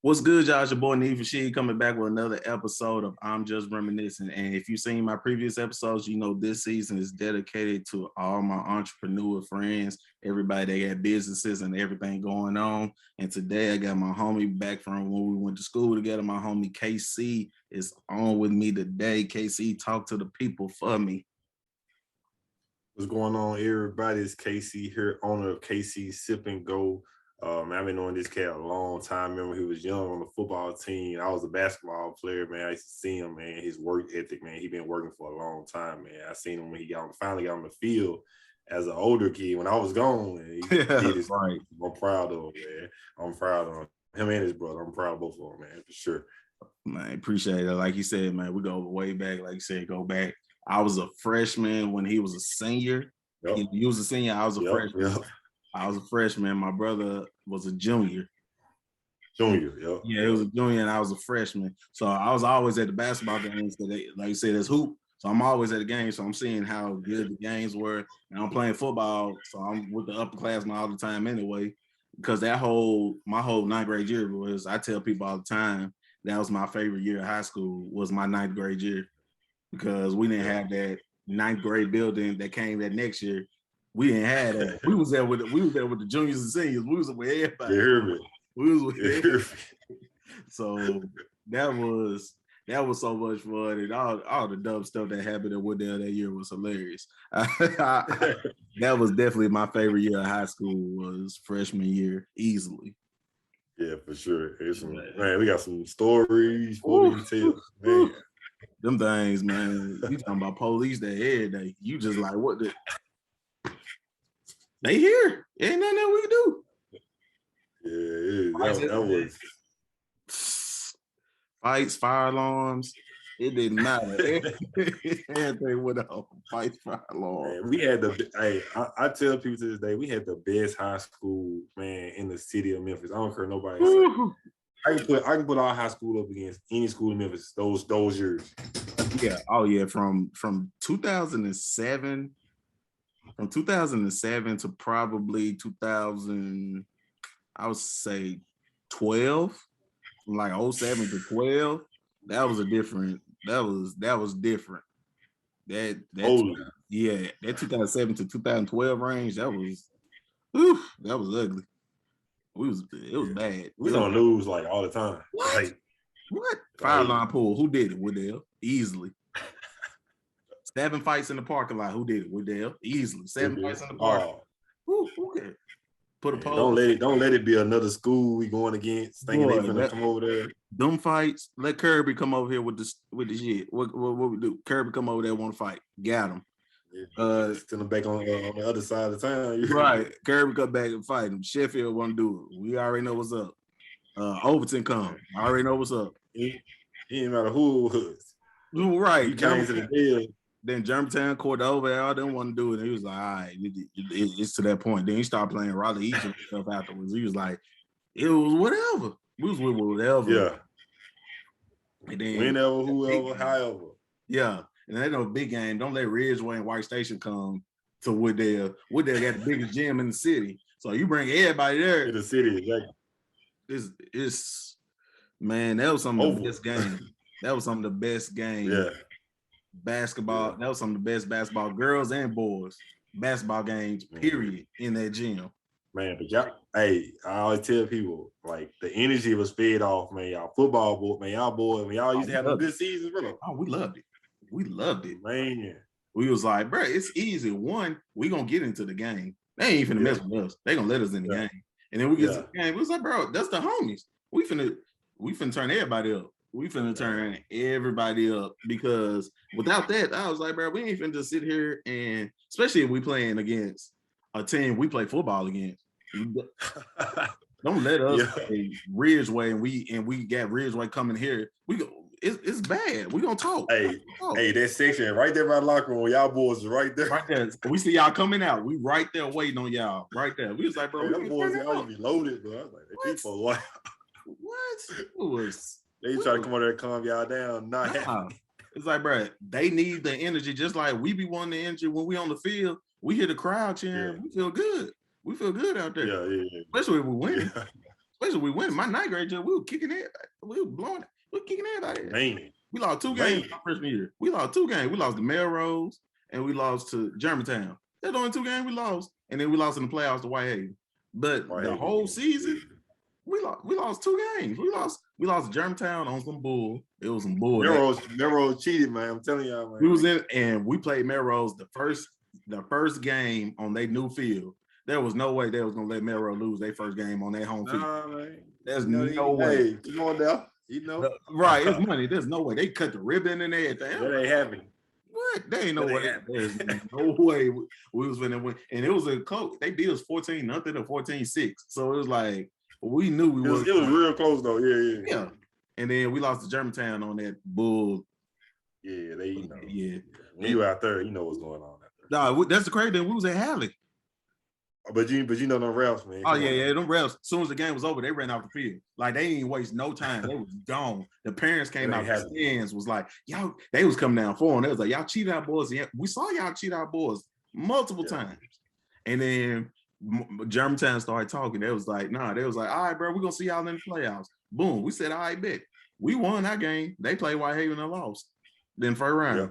What's good, y'all? It's your boy Neve Rashid coming back with another episode of I'm Just Reminiscing. And if you've seen my previous episodes, you know this season is dedicated to all my entrepreneur friends, everybody that got businesses and everything going on. And today I got my homie back from when we went to school together. My homie KC is on with me today. KC, talk to the people for me. What's going on, everybody? It's KC here, owner of KC Sip and Go. I've been knowing this cat a long time. Remember, he was young on the football team. I was a basketball player, man. I used to see him, man. His work ethic, man. He been working for a long time, man. I seen him when he finally got on the field as an older kid when I was gone. And he did his Right. I'm proud of him, man. I'm proud of him and his brother. I'm proud of both of them, man, for sure. Man, appreciate it. Like you said, man, we go way back. Like you said, go back. I was a freshman when he was a senior. Yep. He was a senior. I was a freshman. Yep. I was a freshman. My brother was a junior. Yep. Yeah, he was a junior and I was a freshman. So I was always at the basketball games. So like you said, there's hoop. So I'm always at the games. So I'm seeing how good the games were. And I'm playing football. So I'm with the upperclassmen all the time anyway. Because my whole ninth grade year was, I tell people all the time, that was my favorite year of high school, was my ninth grade year. Because we didn't have that ninth grade building that came that next year. We didn't have that. We was there with the juniors and seniors. We was with everybody. You hear me? We was with everybody. So that was so much fun, and all the dumb stuff that happened at Wooddale that year was hilarious. That was definitely my favorite year of high school, was freshman year, easily. Yeah, for sure. Man, we got some stories for you to tell. Man. Them things, man. You talking about police that every day. You just like, what the? They here. Ain't nothing that we can do. Yeah, that was fights, fire alarms. It didn't matter. Everything went on. Fights, fire alarms. Man, we had I tell people to this day, we had the best high school, man, in the city of Memphis. I don't care nobody. I can put our high school up against any school in Memphis those years. Yeah. Oh yeah. From 2007. From 2007 to probably 2000, I would say 12, from like 07 to 12. That was different. That was different. That 2007 to 2012 range, that was ugly. It was bad. We gonna lose like all the time. What? What? Fire line pool. Who did it? Wooddale. Easily. 7 fights in the parking lot. Who did it? Wooddale. Easily. 7 fights in the park. Who cares? Put a poll. Don't let it be another school we going against. Thinking they finna come over there. Them fights. Let Kirby come over here with the shit. What we do? Kirby come over there, want to fight. Got him. Send them back on the other side of the town. Right. Kirby come back and fight him. Sheffield won't do it. We already know what's up. Overton come. I already know what's up. It didn't matter who it was. Right. You came to the deal. Then Germantown, Cordova, all didn't want to do it. And he was like, all right, it's to that point. Then he started playing Raleigh East and stuff afterwards. He was like, it was whatever. We was with whatever. Yeah. And then, whenever, whoever, however. Yeah. And they know big game. Don't let Ridgeway and White Station come to Wooddale. Wooddale got the biggest gym in the city. So you bring everybody there. In the city, exactly. It's man, that was some of the best game. That was some of the best game. Yeah. Basketball, that was some of the best basketball, girls and boys basketball games, period, in that gym. Man, but y'all, I always tell people, like, the energy was fed off, man. Y'all football boy, man, y'all boys, man, y'all used to have a good season, bro. Oh, we loved it. We loved it. Man. We was like, bro, it's easy. One, we gonna get into the game. They ain't finna mess with us. They gonna let us in the game. And then we get to the game. We was like, bro, that's the homies. We finna turn everybody up. We finna turn everybody up, because without that, I was like, bro, we ain't finna just sit here, and especially if we playing against a team we play football against. Don't let us play Ridgeway and we got Ridgeway coming here. We go. It's bad. We gonna talk. Hey, that section right there by the locker room, y'all boys is right there. Right there. We see y'all coming out. We right there waiting on y'all. Right there. We was like, bro, y'all boys y'all be loaded, bro. I was like, they people what? It was. They try to come over there and calm y'all down. It's like, bro, they need the energy just like we be wanting the energy when we on the field. We hear the crowd cheering. We feel good. We feel good out there. Yeah. Especially if we win. especially we went my ninth grade year, we were kicking it, we were blowing it, we were kicking everybody. Man. We lost 2 games my freshman year. We lost 2 games. We lost to Melrose and we lost to Germantown. That's the only 2 games we lost, and then we lost in the playoffs to Whitehaven. But the whole season, we lost 2 games. We lost to Germantown on some bull. It was some bull. Melrose cheated, man. I'm telling y'all, man. We was in, and we played Melrose the first game on their new field. There was no way they was gonna let Melrose lose their first game on their home field. Man. There's no way. Hey, come on now. Right, it's money. There's no way. They cut the ribbon and everything. That ain't happening. What? There ain't no way. There's no way we was gonna win. And it was a close. They beat us 14-0 or 14-6. So it was like we knew we was. It was real close though. Yeah. And then we lost to Germantown on that bull. Yeah, they know. Yeah. When you out there, you know what's going on out there. No, that's the crazy thing. We was at Halley. But you know them refs, man. Oh yeah, them refs. As soon as the game was over, they ran off the field. Like they didn't waste no time. They was gone. The parents came out. The stands was like, y'all. They was coming down for them. They was like, y'all cheated our boys. Yeah, we saw y'all cheat our boys multiple times. And then Germantown started talking. They was like, nah. They was like, all right, bro, we're gonna see y'all in the playoffs. Boom. We said, all right, bet. We won that game. They played Whitehaven and lost. Then first round. Yeah.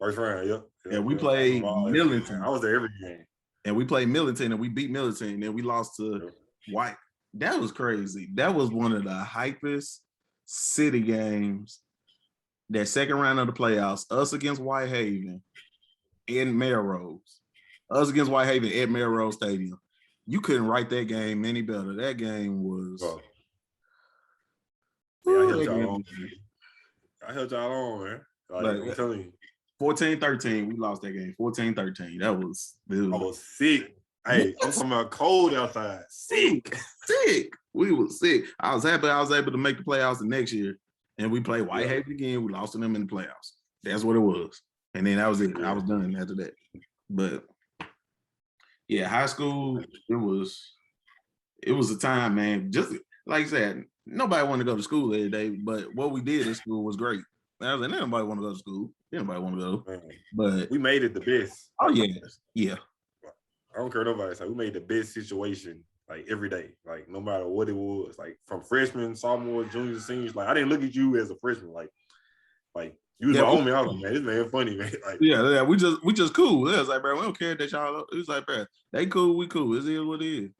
First round. Yep. And we played Millington. I was there every game. And we played Millington and we beat Millington and then we lost to White. That was crazy. That was one of the hypest city games. That second round of the playoffs, us against Whitehaven in Melrose. Us against Whitehaven at Melrose Stadium. You couldn't write that game any better. That game was. I held y'all on, man. I'm telling you. 14-13, we lost that game. 14-13. That was. I was sick. Hey, I'm talking about cold outside. Sick. We was sick. I was happy I was able to make the playoffs the next year. And we played Whitehaven again. We lost to them in the playoffs. That's what it was. And then that was it. I was done after that. But yeah, high school, it was a time, man. Just like I said, nobody wanted to go to school every day, but what we did in school was great. I was like, nobody want to go to school. Anybody want to go. But we made it the best. Oh, yeah. Yeah. I don't care nobody. Like, we made the best situation like every day. Like no matter what it was. Like from freshmen, sophomore, juniors, seniors. Like I didn't look at you as a freshman. Like you was my homie. I was like, man, this man funny, man. Like, yeah, we just cool. It was like, bro, we don't care that y'all. It was like, bro, they cool, we cool. It is what it is.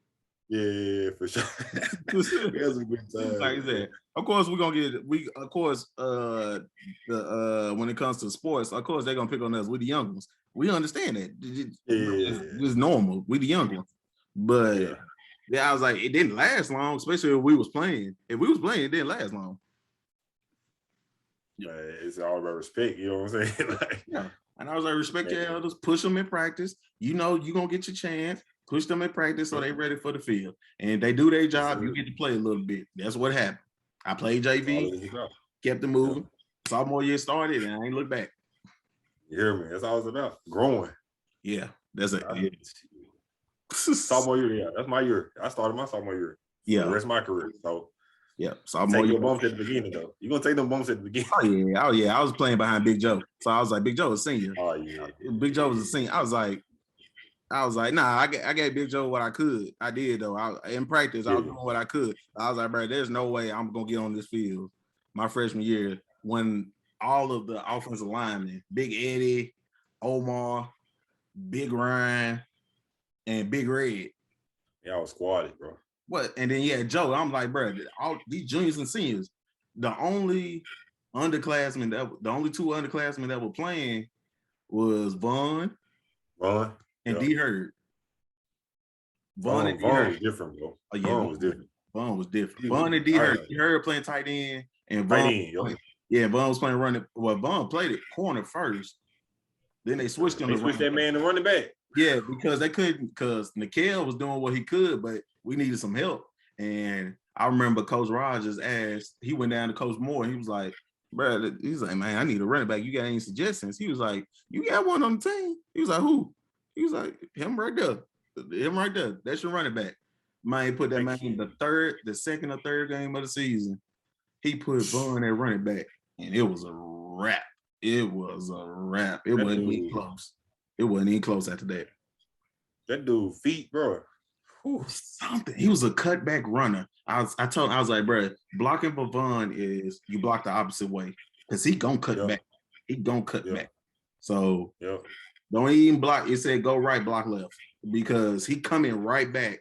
Yeah, for sure. It was a good time. Like I said, of course we're gonna get when it comes to sports, of course they're gonna pick on us. We're the young ones. We understand that. It's normal. We the young ones. But yeah, I was like, it didn't last long, especially if we was playing. If we was playing, it didn't last long. Yeah, it's all about respect, you know what I'm saying? And I was like, respect your elders, push them in practice. You know you're gonna get your chance. Push them in practice so they ready for the field. And they do their job, you get to play a little bit. That's what happened. I played JV, kept it moving. Sophomore year started, and I ain't looked back. You hear me? That's all it's about. Growing. Yeah, that's it. Sophomore year, yeah. That's my year. I started my sophomore year. Yeah. The rest of my career. So sophomore year. Take your bumps at the beginning, though. You're going to take them bumps at the beginning. Oh, yeah. I was playing behind Big Joe. So I was like, Big Joe was senior. Oh, yeah. Big Joe was a senior. I was like, nah, I gave Big Joe what I could. I did, though. In practice, I was doing what I could. I was like, bro, there's no way I'm going to get on this field my freshman year when all of the offensive linemen, Big Eddie, Omar, Big Ryan, and Big Red. Yeah, I was squatted, bro. What? And then, Joe, I'm like, bro, all these juniors and seniors, the only two underclassmen that were playing was Vaughn and D. Hurd. Vaughn was different, bro. Oh, yeah, Vaughn was different. Vaughn and D. Hurd. D. Hurd playing tight end, and Vaughn. Vaughn was playing running. Well, Vaughn played it corner first. Then they switched him. They switched that man to running back. Yeah, because they couldn't. Because Nikhil was doing what he could, but we needed some help. And I remember Coach Rogers asked. He went down to Coach Moore. He was like, "Bro, he's like, man, I need a running back. You got any suggestions?" He was like, "You got one on the team?" He was like, "Who?" He was like, "Him right there. Him right there. That's your running back." Man, put that man in the second or third game of the season. He put Vaughn at running back, and it was a wrap. It wasn't even close. It wasn't even close after that. That dude feet, bro. something. He was a cutback runner. I was like, bro, blocking for Vaughn is you block the opposite way because he gonna cut back. He gonna cut back. So don't even block. It said go right, block left because he coming right back,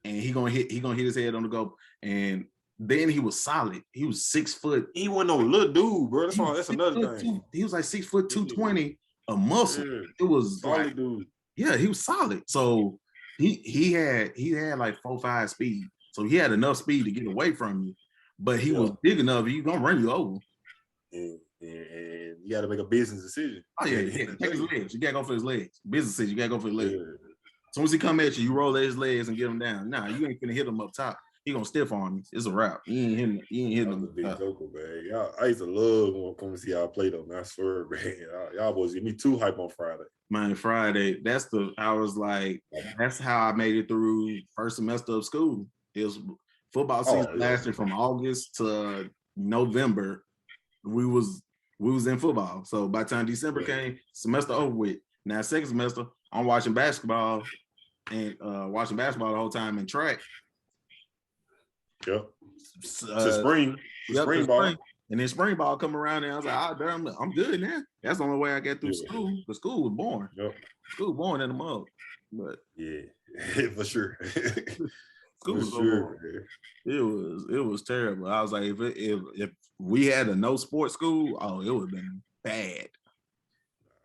and he gonna hit his head on the go. And then he was solid. He was 6 foot. He wasn't no little dude, bro. That's another thing. He was like 6 foot 220 a muscle. Yeah. It was solid, like, dude. Yeah, he was solid. So he had like 4.5 speed. So he had enough speed to get away from you, but he was big enough. He's gonna run you over. And you got to make a business decision. Oh yeah, take his legs. You gotta go for his legs. Business decision. You gotta go for his legs. As soon as he come at you, you roll his legs and get him down. Nah, you ain't gonna hit him up top. He gonna stiff arm you. It's a wrap. You ain't hitting him. Big joker, man. I used to love when I come to see y'all play though, man. I swear, man. Y'all boys give me too hype on Friday. Man, Friday. I was like, that's how I made it through first semester of school. It was football season lasted from August to November. We was in football. So by the time December came, semester over with. Now second semester, I'm watching basketball and watching basketball the whole time in track. Yep. Spring ball. And then spring ball come around and I was like, I'm good now. That's the only way I get through school. The school was born. Yep. School was born in the mug. But yeah, for sure. School was born. It was terrible. I was like, if we had a no sports school, it would have been bad.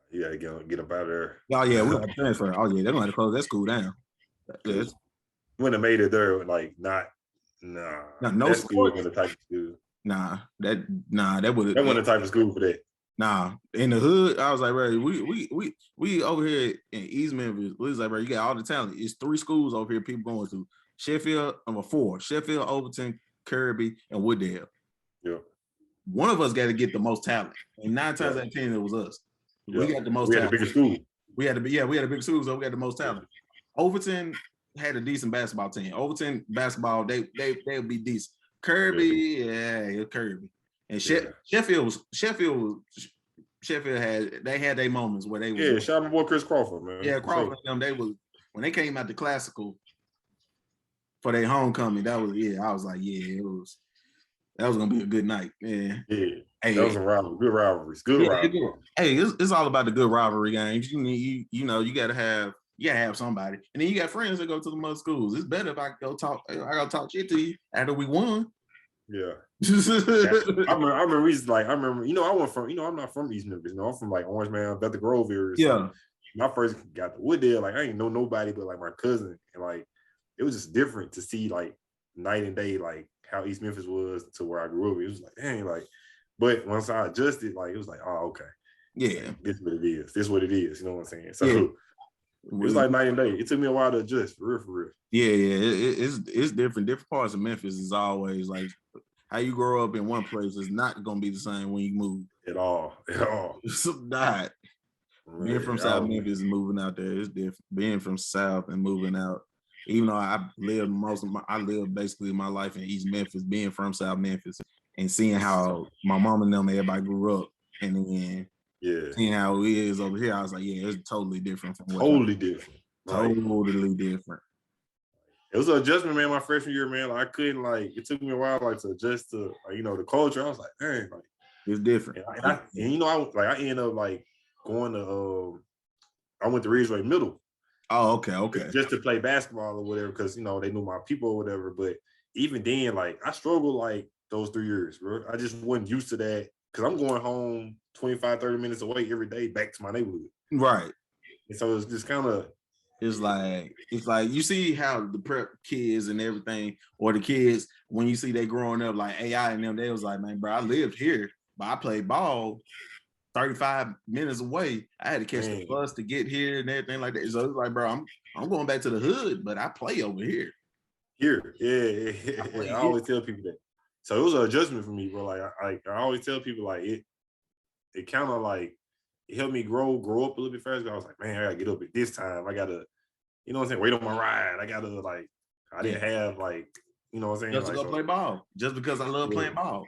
You gotta get up out of there. Oh yeah, we got to transfer. Oh yeah, they're gonna have to close that school down. Wouldn't have made it there, like no school was the type of school. That would have. That wasn't the type of school for that. Nah, in the hood, I was like, bro, we over here in East Memphis. We was like, bro, you got all the talent. It's 3 schools over here people going to. Sheffield, 4. Sheffield, Overton, Kirby, and Wooddale. Yeah. One of us got to get the most talent. And 9 times out of 10, it was us. Yeah. We got the most talent. We had the bigger school. We had a big school, so we got the most talent. Overton had a decent basketball team. Overton basketball, they would be decent. Kirby, Kirby. And Sheffield had their moments where they were. Yeah, shout out my boy Chris Crawford, man. Yeah, Crawford and them, when they came out the classical for their homecoming, I was like, that was gonna be a good night. Yeah. Hey, that was a rivalry. Good rivalries. Good rivalry. Hey, it's all about the good rivalry games. You gotta have somebody. And then you got friends that go to the mother schools. It's better if I gotta talk shit to you after we won. Yeah. I remember I went from, I'm not from East Memphis, I'm from like Orange Mound, Bethel Grove area. Yeah. When I first got to Wooddale, like I ain't know nobody but like my cousin. And like it was just different to see like night and day, like how East Memphis was to where I grew up. It was like, dang, like, but once I adjusted, like it was like, oh, okay. Yeah. This is what it is. This is what it is. You know what I'm saying? So it was like night and day. It took me a while to adjust, for real. Yeah. It's different. Different parts of Memphis is always like how you grow up in one place is not gonna be the same when you move. At all. It's not. Being from South Memphis and moving out there is different. Being from South and moving out, even though I lived basically my life in East Memphis, being from South Memphis and seeing how my mom and them, everybody grew up, and then seeing how it is over here, I was like, it's totally different from totally different. Totally different. It was an adjustment, man. My freshman year, man, I couldn't it took me a while to adjust to the culture. I was like, dang, it's different. And I ended up going to I went to Ridgeway Middle. Oh, okay. Just to play basketball or whatever, because they knew my people or whatever. But even then, I struggled those 3 years, bro. I just wasn't used to that because I'm going home 25, 30 minutes away every day back to my neighborhood. Right. And so it's just kind of it's like you see how the prep kids and everything, or the kids when you see they growing up like AI and them, they was like, man, bro, I lived here, but I played ball 35 minutes away. I had to catch the bus to get here and everything like that. So it's like, bro, I'm going back to the hood, but I play over here. I always tell people that. So it was an adjustment for me, bro. I always tell people it kind of it helped me grow up a little bit faster. I was like, man, I gotta get up at this time. I gotta, you know what I'm saying, wait on my ride. I gotta I didn't have you know what I'm saying, just to go play ball. Just because I love playing ball.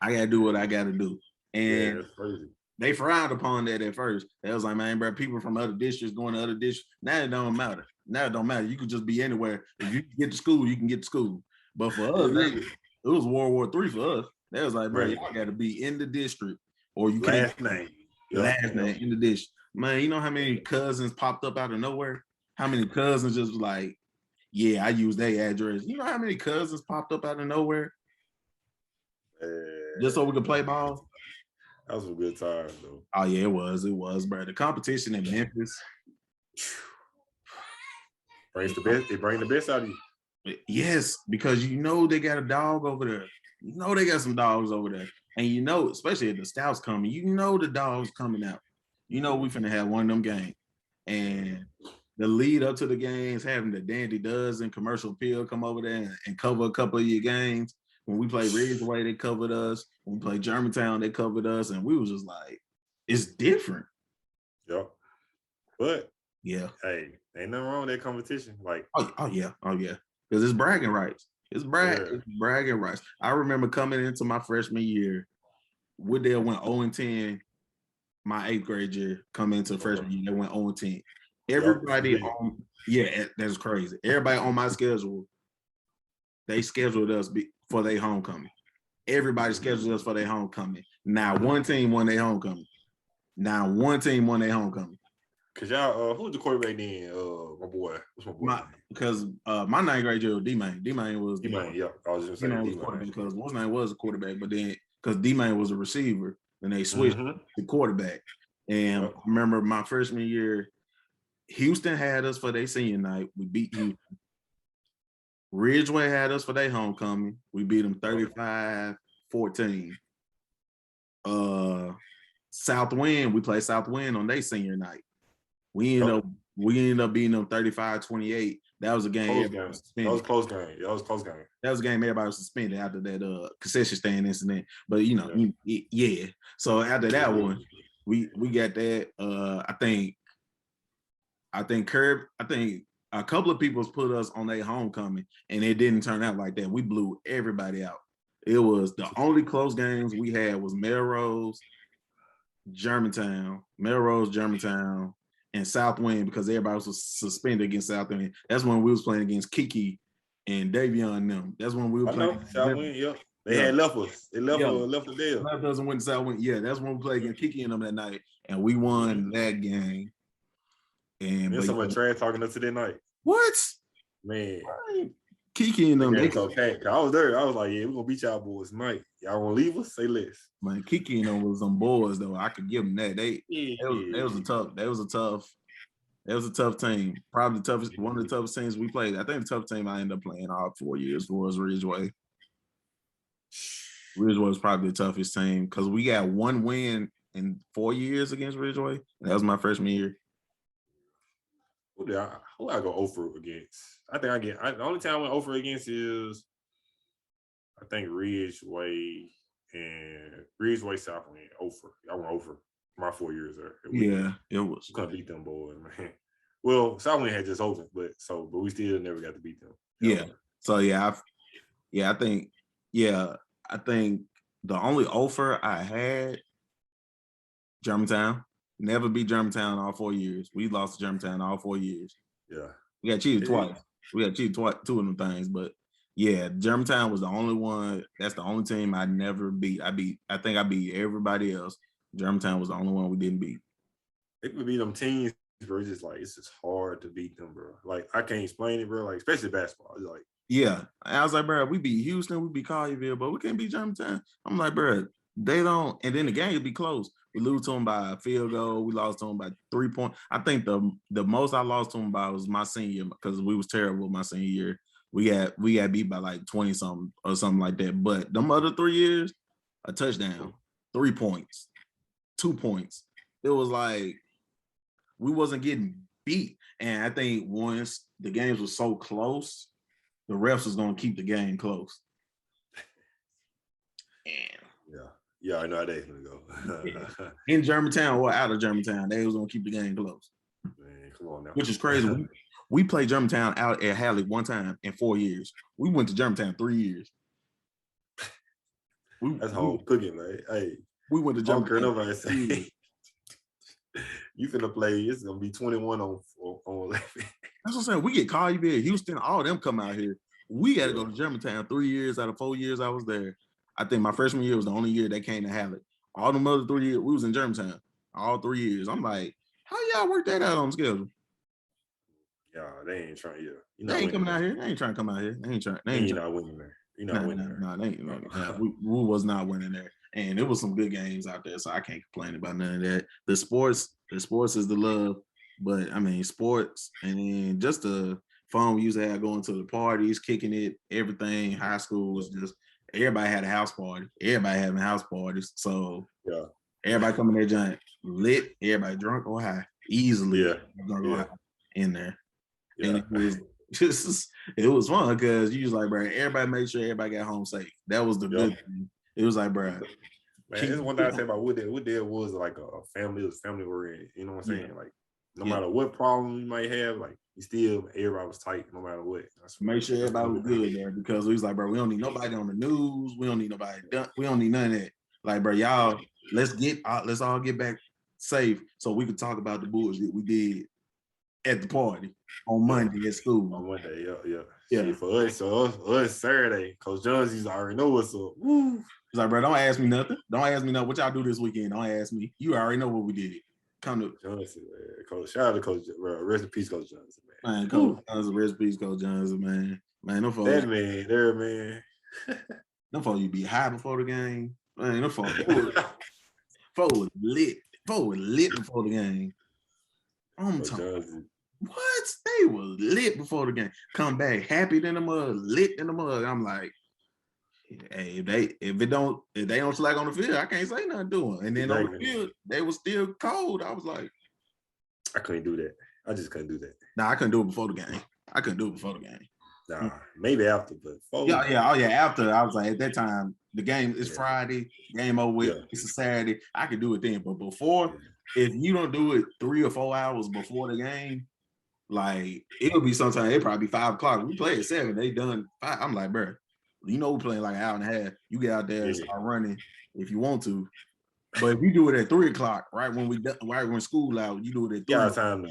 I gotta do what I gotta do. And that's crazy. they frowned upon that at first. They was like, man, bro, people from other districts going to other districts. Now it don't matter. Now it don't matter. You could just be anywhere. If you get to school, you can get to school. But for us, it was World War III for us. They was like, bro, y'all got to be in the district or you can't. Last name. Last name in the district. Man, you know how many cousins popped up out of nowhere? How many cousins just like, yeah, I use their address. You know how many cousins popped up out of nowhere? Just so we could play ball? That was a good time, though. Oh, yeah, it was, bro. The competition in Memphis. They bring the best out of you. Yes, because you know they got a dog over there. You know they got some dogs over there. And you know, especially if the Stouts coming, you know the dogs coming out. You know we finna have one of them games. And the lead up to the games, having the Dandy Does and Commercial Appeal come over there and cover a couple of your games. When we played Ridgeway, they covered us. When we played Germantown, they covered us. And we was just like, it's different. Yep. But yeah, hey, ain't nothing wrong with that competition. Like, oh yeah. Because it's bragging rights. It's bragging rights. I remember coming into my freshman year, Wooddale went 0-10. My 8th grade year, coming into freshman year, they went 0-10. Everybody that's crazy. Everybody on my schedule, they scheduled us for their homecoming. Everybody scheduled us for their homecoming. Now one team won their homecoming. Cause y'all, who's the quarterback then? My boy. What's my boy? Because my 9th grade year was D-Main. D-Main was D-Main, yeah. I was just saying D-Main. Because what's name was a quarterback, but then because D-Main was a receiver, then they switched to quarterback. And I remember my freshman year, Houston had us for their senior night. We beat Houston. Ridgeway had us for their homecoming. We beat them 35-14. Southwind, we played Southwind on their senior night. We ended up beating them 35-28. That was a game. That was a close game. That was a game everybody was suspended after that concession stand incident. But yeah. So after that one, we got that. I think a couple of people put us on their homecoming, and it didn't turn out like that. We blew everybody out. It was the only close games we had was Melrose, Germantown, and Southwind because everybody was suspended against Southwind. That's when we was playing against Kiki and Davion and them. That's when we were playing. Southwind, yeah. They had left us. They left the deal. Left us and went to Southwind. Yeah, that's when we played against Kiki and them that night, and we won that game. And there's someone trash talking us today night. What? Man. Kiki and them. Okay. I was there. I was like, yeah, we're gonna beat y'all boys tonight. Y'all wanna leave us? Say less. Man, Kiki and them was some boys though. I could give them that. It was a tough team. Probably one of the toughest teams we played. I think the toughest team I ended up playing all 4 years was Ridgeway. Ridgeway was probably the toughest team because we got one win in 4 years against Ridgeway. That was my freshman year. Who I go over against? I think the only time I went over against is I think Ridgeway Southwind over. I went over my 4 years there. It was. We couldn't beat them boys, man. Well, Southwind had just opened, but we still never got to beat them. Yeah. So I think the only offer I had, Germantown. Never beat Germantown all 4 years. We lost to Germantown all 4 years. Yeah. We got cheated twice. We got cheated twice, 2 of them things. But yeah, Germantown was the only one. That's the only team I never beat. I think I beat everybody else. Germantown was the only one we didn't beat. It would be them teams, bro. It's just hard to beat them, bro. Like, I can't explain it, bro. Like, especially basketball. It's like, yeah. I was like, bro, we beat Houston, we beat Collierville, but we can't beat Germantown. I'm like, bro, they don't. And then the game would be close. We lose to them by a field goal. We lost to them by 3 points. I think the most I lost to them by was my senior year because we was terrible my senior year. We got beat by like 20 something or something like that. But them other 3 years, a touchdown, 3 points, 2 points. It was like we wasn't getting beat. And I think once the games were so close, the refs was gonna keep the game close. And yeah, I know how that's gonna go. In Germantown or out of Germantown, they was gonna keep the game close. Man, come on now. Which is crazy. We played Germantown out at Halleck one time in 4 years. We went to Germantown 3 years. That's whole cooking, man. Hey, We went to Germany. Nobody say. You finna play. It's gonna be 21 on. That's what I'm saying. We get called here, Houston, all them come out here. We got to go to Germantown. 3 years out of 4 years I was there. I think my freshman year was the only year they came to have it. All the other 3 years we was in Germantown. All 3 years. I'm like, how y'all work that out on schedule? Yeah, they ain't trying. Yeah, they ain't coming out here. They ain't trying to come out here. They ain't trying. They ain't not winning there. You're not winning there. No, they ain't. We was not winning there, and it was some good games out there, so I can't complain about none of that. The sports is the love, but I mean sports, and then just the fun we used to have going to the parties, kicking it, everything. High school was just everybody had a house party. Everybody having house parties, so everybody coming there giant lit. Everybody drunk or high easily. High in there, and it was. It was fun because you was like, bro, everybody made sure everybody got home safe. That was the good thing. It was like, bro. Man, it's one thing I say about Woodale was like a family. It was family oriented. You know what I'm saying? Like, no matter what problem you might have, like, everybody was tight no matter what. Make sure everybody was good there because we was like, bro, we don't need nobody on the news. We don't need nobody. We don't need none of that. Like, bro, y'all, let's all get back safe so we could talk about the bullshit we did at the party on Monday at school. On Monday, yeah. See, for us Saturday, Coach Johnsy's already know what's up. Woo. He's like, bro, don't ask me nothing. Don't ask me nothing. What y'all do this weekend? Don't ask me. You already know what we did. Come to Johnson, man. Coach, shout out to Coach. Rest in peace, Coach Johnson, man. Man, Coach Johnson, rest in peace, Coach Johnson, man. Man, no folks. That man, there, man. No folks, you be high before the game. Man, no folks. was lit. Folks was lit before the game. I'm talking. What? They was lit before the game. Come back happy in the mud, lit in the mud. I'm like, hey, if they don't slack on the field, I can't say nothing to them. And then on the field, they was still cold. I was like, I couldn't do that. I just couldn't do that. Nah, I couldn't do it before the game. Nah, maybe after, but after I was like, at that time, the game is Friday, game over with. It's a Saturday. I could do it then, but before, if you don't do it 3 or 4 hours before the game, like it'll be sometime. It probably be 5 o'clock. We play at 7. They done 5. I'm like, bro, you know we're playing like an hour and a half. You get out there and start running if you want to. But if you do it at 3 o'clock, right when school out, you do it at 3. Yeah, time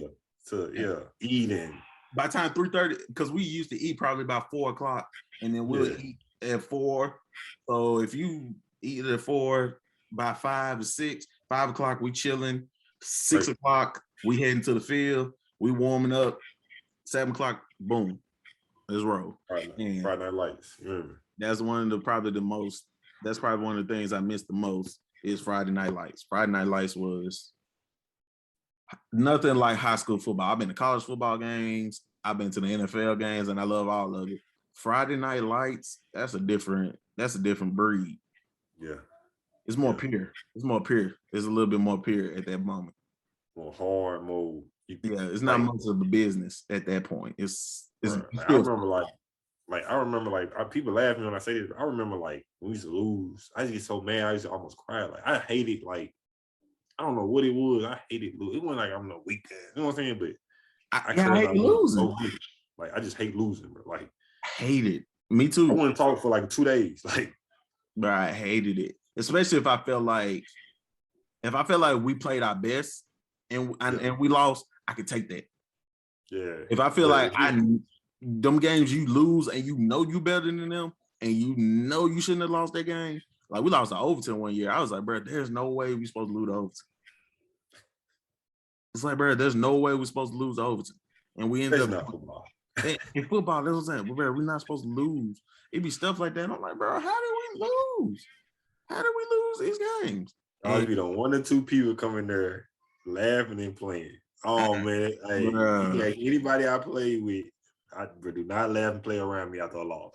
to eat and. By the time 3:30, because we used to eat probably about 4 o'clock, and then we'll eat at 4. So if you eat at 4, by 5 or 6, 5 o'clock we chilling. 6 o'clock we heading to the field. We warming up. 7 o'clock, boom, let's roll. Friday Night Lights. That's That's probably one of the things I miss the most is Friday Night Lights. Friday Night Lights was nothing like high school football. I've been to college football games. I've been to the NFL games, and I love all of it. Friday Night Lights, that's a different breed. Yeah. It's more pure. It's a little bit more pure at that moment. More hard, more. It's not much of a business at that point. It's I remember people laughing when I say this. I remember like when we used to lose. I used to get so mad. I used to almost cry. Like I hated like I don't know what it was. I hated losing. It wasn't like I'm no weak ass. You know what I'm saying? But I hate losing. Like I just hate losing, bro. Like I hate it. Me too. I wouldn't talk for like 2 days. Like, but I hated it, especially if I felt like we played our best and we lost. I could take that. Yeah. If I feel like them games you lose and you know you better than them and you know you shouldn't have lost that game. Like we lost to Overton one year. I was like, bro, there's no way we're supposed to lose to Overton. It's like, bro, there's no way we're supposed to lose to Overton. And we ended up football. In football, that's what I'm saying. But bro, we're not supposed to lose. It'd be stuff like that. I'm like, bro, how did we lose? How did we lose these games? I'll be the 1 or 2 people coming there laughing and playing. Oh man, anybody I play with, I do not laugh and play around me after a loss.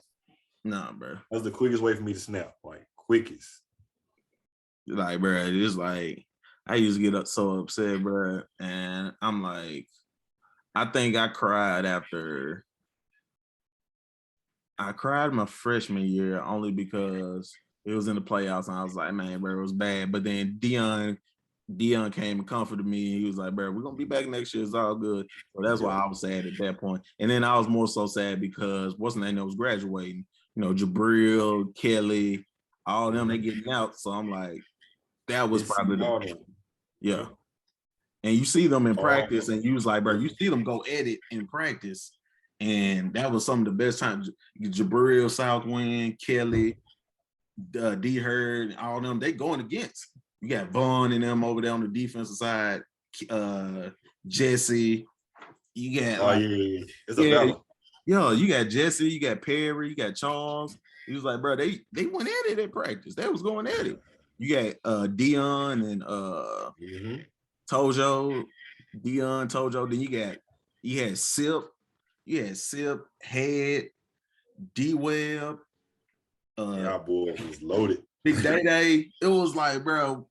Nah, bro. That's the quickest way for me to snap. Like quickest. Like, bro, it's like I used to get so upset, bro, and I'm like, I think I cried my freshman year only because it was in the playoffs, and I was like, man, bro, it was bad. But then Dion came and comforted me. He was like, bro, we're gonna be back next year. It's all good. So that's why I was sad at that point. And then I was more so sad because what's the name that was graduating? You know, Jabril, Kelly, all them, they getting out. So I'm like, That was probably yeah. And you see them in practice, and you was like, bro, you see them go at it in practice, and that was some of the best times. Jabril, Southwind, Kelly, D Hurd, all them, they going against. You got Vaughn and them over there on the defensive side, Jesse. You got it's a battle. Yo, you got Jesse, you got Perry, you got Charles. He was like, bro, they went at it in practice. They was going at it. You got Dion and Tojo, Dion, Tojo. Then you had Sip, Head, D Web. Y'all boy was loaded. Big Day. It was like, bro,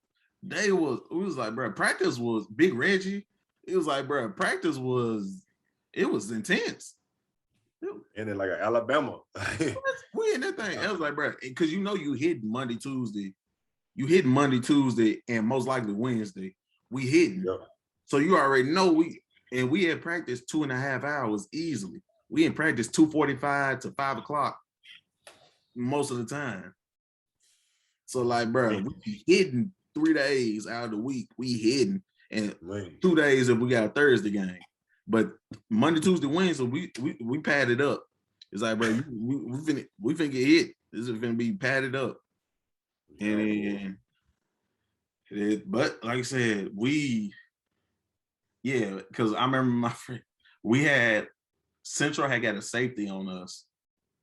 it was like, bro, practice was Big Reggie. It was like, bro, practice was intense. And then like Alabama. We in that thing. I was like, bro, because you hit Monday, Tuesday. You hit Monday, Tuesday, and most likely Wednesday. We hitting. Yep. So you already know we had practice 2.5 hours easily. We in practice 2:45 to 5 o'clock most of the time. So like, bro, we be hitting 3 days out of the week. We hitting, and 2 days if we got a Thursday game. But Monday, Tuesday, Wednesday, we padded up. It's like, bro, we finna get hit. This is finna be padded up. And but like I said, because I remember my friend, Central had got a safety on us.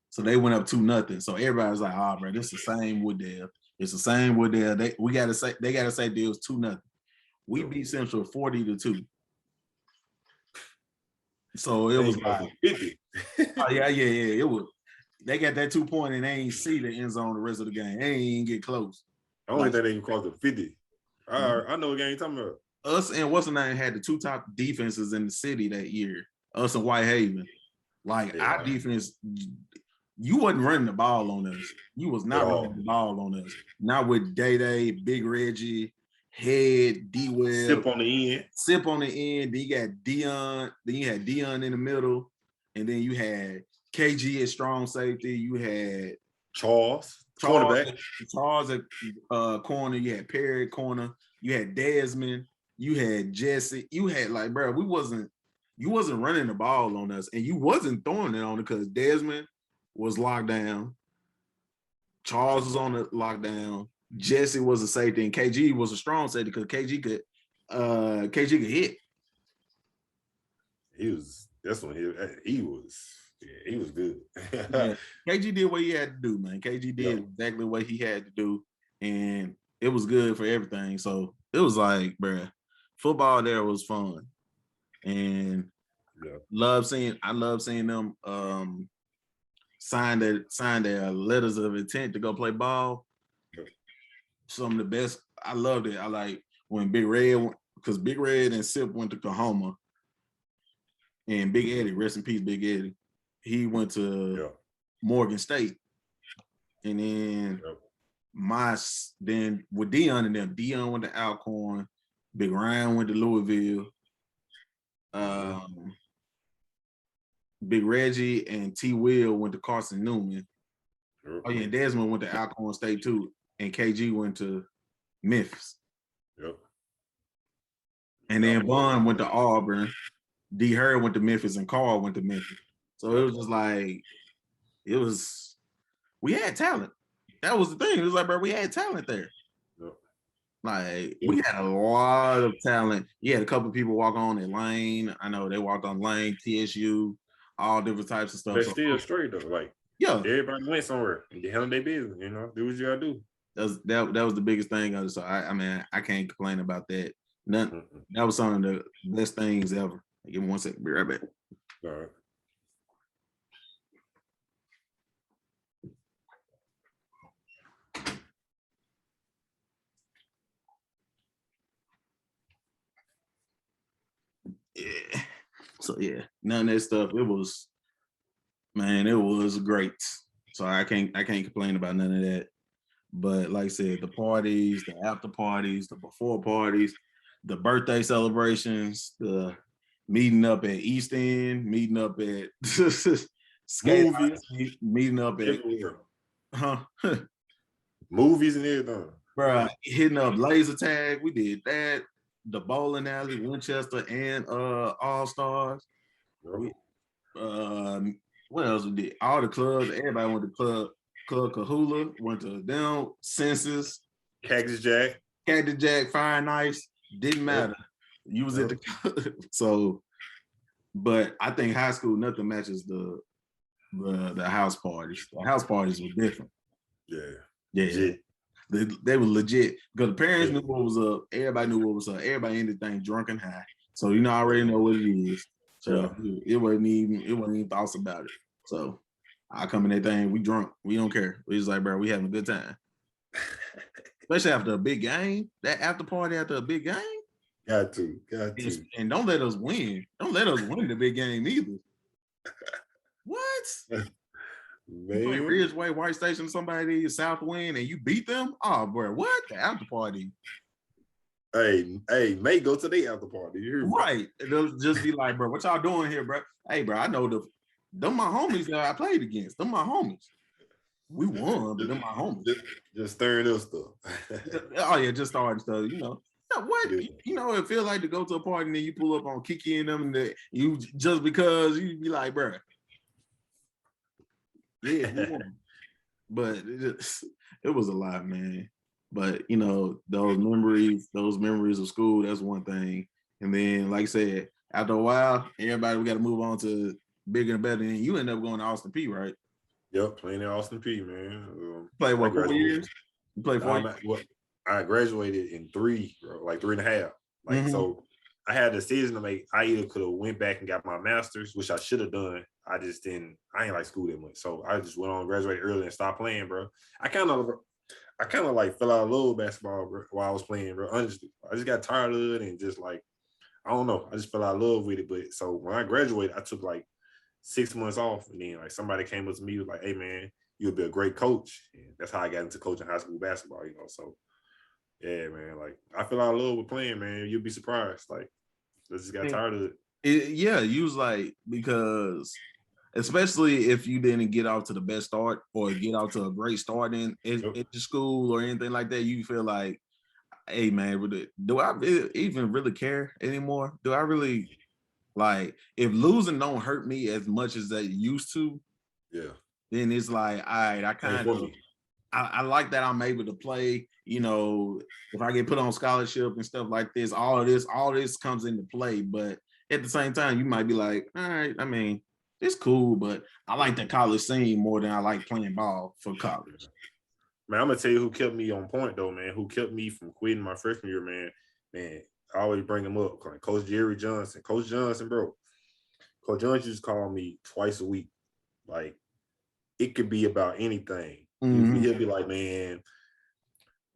So they went up 2-0. So everybody was like, oh, bro, this is the same Wooddale. It's the same Wooddale. They got to say it was 2-0. We beat Central 40-2. So it was like 50. Oh, yeah. It was. They got that 2 point and they ain't see the end zone the rest of the game. They ain't get close. I don't think they even crossed the 50. I know what game you're talking about. Us and what's the name had the 2 top defenses in the city that year. Us and Whitehaven. Like our defense, you wasn't running the ball on us. You was not running the ball on us. Not with Day, Big Reggie, Head, D Web. Sip on the end. Then you got Dion. Then you had Dion in the middle. And then you had KG at strong safety. You had Charles cornerback. Charles at corner. You had Perry at corner. You had Desmond. You had Jesse. You had like, bro, you wasn't running the ball on us, and you wasn't throwing it on it because Desmond was locked down. Charles was on the lockdown. Jesse was a safety, and KG was a strong safety because KG could hit. He was good. Yeah. KG did what he had to do, man. KG did exactly what he had to do, and it was good for everything. So it was like, bruh, football there was fun, and I love seeing them sign their letters of intent to go play ball. Some of the best. I loved it. I like when Big Red, because Big Red and Sip went to Kahoma, and Big Eddie, rest in peace, Big Eddie. He went to Morgan State, and then then with Dion and them, Dion went to Alcorn, Big Ryan went to Louisville, Big Reggie and T. Will went to Carson Newman. Oh yeah, Desmond went to Alcorn State too, and KG went to Memphis. And then Vaughn went to Auburn, D. Hurd went to Memphis, and Carl went to Memphis. So it was just like, we had talent. That was the thing. It was like, bro, we had talent there. Like, we had a lot of talent. You had a couple of people walk on at Lane. I know they walked on Lane, TSU, all different types of stuff. They're still straight though. Like, everybody went somewhere and they handled their business, do what you gotta do. That was the biggest thing. So I mean, I can't complain about that. That was some of the best things ever. Give me 1 second, be right back. All right. Yeah. So yeah, none of that stuff. It was great. So I can't complain about none of that. But like I said, the parties, the after parties, the before parties, the birthday celebrations, the meeting up at East End, meeting up at skate, meeting up at movies and everything. bro, hitting up laser tag. We did that. The bowling alley, Winchester, and All Stars. We what else we did? All the clubs. Everybody went to Club Kahula. Went to them. Census. Cactus Jack, Fire Nice. Didn't matter. You was at the so. But I think high school nothing matches the house parties. The house parties were different. Yeah. They were legit because the parents knew what was up. Everybody knew what was up. Everybody in the thing drunk and high. So I already know what it is. So it wasn't even thoughts about it. So I come in that thing, we drunk. We don't care. We just like, bro, we having a good time. Especially after a big game. That after party after a big game. Got to. And don't let us win. Don't let us win the big game either. What? Man. You play Ridgeway, White Station, somebody Southwind, and you beat them? Oh, bro, what? The after party. Hey, may go to the after party. Right. It'll just be like, bro, what y'all doing here, bro? Hey, bro, I know them my homies that I played against. Them my homies. We won, but them my homies. Just stirring up stuff. Oh, yeah, just starting stuff, What it feels like to go to a party and then you pull up on Kiki and them, and you just because you be like, bro, yeah, but it was a lot, man. But those memories of school, that's one thing. And then, like I said, after a while, we got to move on to bigger and better. And you end up going to Austin P, right? Yep, playing at Austin P, man. Played what, 4 years? You played 4 years? I graduated in 3, bro, like 3.5. Like, so I had a decision to make. I either could have went back and got my master's, which I should have done. I just didn't. I ain't like school that much, so I just went on, graduated early, and stopped playing, bro. I kind of like fell out of love with basketball, bro, while I was playing, bro. Honestly, I just got tired of it and just like, I don't know. I just fell out of love with it. But so when I graduated, I took like 6 months off, and then like somebody came up to me, was like, "Hey, man, you'll be a great coach." And that's how I got into coaching high school basketball, So yeah, man, like I fell out of love with playing, man. You'll be surprised. Like I just got tired of it. Yeah, you was like, because especially if you didn't get out to the best start or get out to a great start in the school or anything like that, you feel like, hey man, do I even really care anymore? Do I really, like, if losing don't hurt me as much as they used to, then it's like, all right, I like that I'm able to play, if I get put on scholarship and stuff like this, all this comes into play. But at the same time, you might be like, all right, I mean, it's cool, but I like the college scene more than I like playing ball for college. Man, I'm gonna tell you who kept me on point though, man. Who kept me from quitting my freshman year, man. Man, I always bring him up. Coach Jerry Johnson. Coach Johnson, bro. Coach Johnson used to call me twice a week. Like, it could be about anything. He'll be like, man,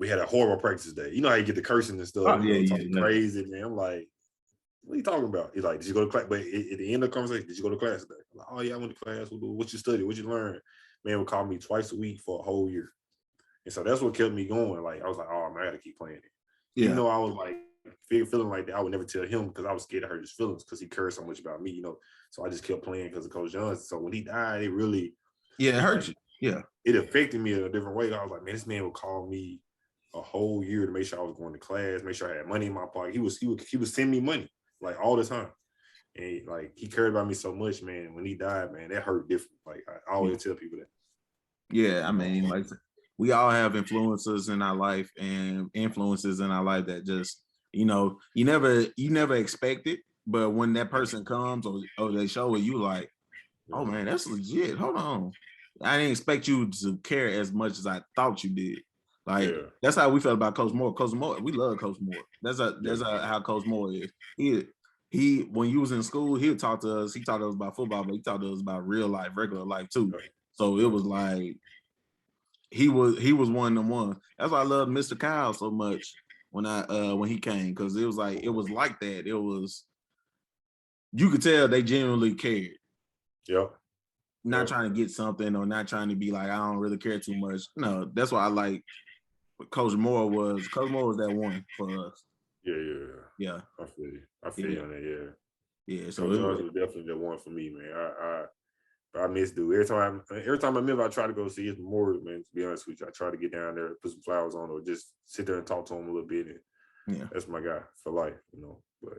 we had a horrible practice day. You know how you get the cursing and stuff. Crazy, man. I'm like, what are you talking about? He's like, did you go to class? But at the end of the conversation, did you go to class today? I'm like, oh yeah, I went to class. What you study? What you learn? Man would call me twice a week for a whole year. And so that's what kept me going. Like, I was like, oh man, I gotta keep playing it. Yeah. Even though I was like feeling like that, I would never tell him because I was scared to hurt his feelings because he cared so much about me, So I just kept playing because of Coach Johnson. So when he died, it really it hurt you. Yeah. It affected me in a different way. I was like, man, this man would call me a whole year to make sure I was going to class, make sure I had money in my pocket. He would send me money like all the time. And like he cared about me so much, man. When he died, man, that hurt different. Like I always tell people that. Yeah, I mean, like we all have influences in our life that just, you never expect it, but when that person comes or they show it, you like, oh man, that's legit. Hold on. I didn't expect you to care as much as I thought you did. Like that's how we felt about Coach Moore. Coach Moore, we love Coach Moore. That's how Coach Moore is. He when you was in school, he would talk to us. He taught us about football, but he taught us about real life, regular life too. So it was like he was one of them ones. That's why I love Mr. Kyle so much when he came, because it was like that. It was, you could tell they genuinely cared. Yep. Not trying to get something or not trying to be like, I don't really care too much. No, that's why I like what Coach Moore was. Coach Moore was that one for us. Yeah. I feel you on that. Yeah. So Coach Johnson was definitely the one for me, man. But I miss dude. Every time I remember, I try to go see his memorial, man. To be honest with you, I try to get down there, put some flowers on, or just sit there and talk to him a little bit. And that's my guy for life, But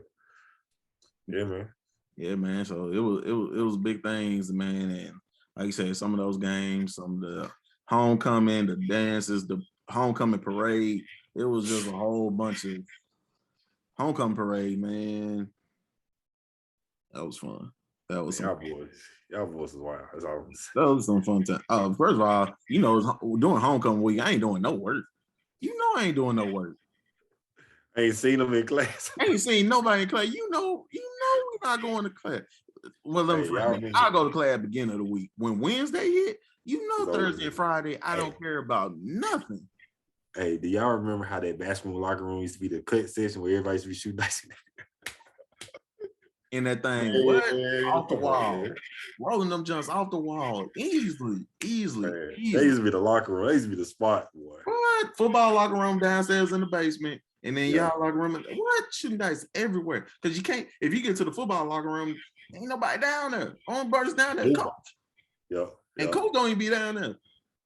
yeah, man. Yeah, man. So it was big things, man. And like you said, some of those games, some of the homecoming, the dances, the homecoming parade. It was just a whole bunch of homecoming parade, man. That was fun. That was y'all boys is wild. That's all. That was some fun time. First of all, doing homecoming week, I ain't doing no work. I ain't doing no work. I ain't seen them in class. I ain't seen nobody in class. We're not going to class. Well, let me I'll go to class at the beginning of the week. When Wednesday hit, Thursday and Friday, I don't care about nothing. Hey, do y'all remember how that basketball locker room used to be the cut session where everybody used to be shooting dice in that thing? Off the wall. Rolling them jumps off the wall. Easily. They used to be the locker room. They used to be the spot, boy. What? Football locker room downstairs in the basement. And then y'all locker room. What? Shooting dice everywhere. Because you can't, if you get to the football locker room, ain't nobody down there. Only bird's down there. Coach. Yeah. And coach don't even be down there.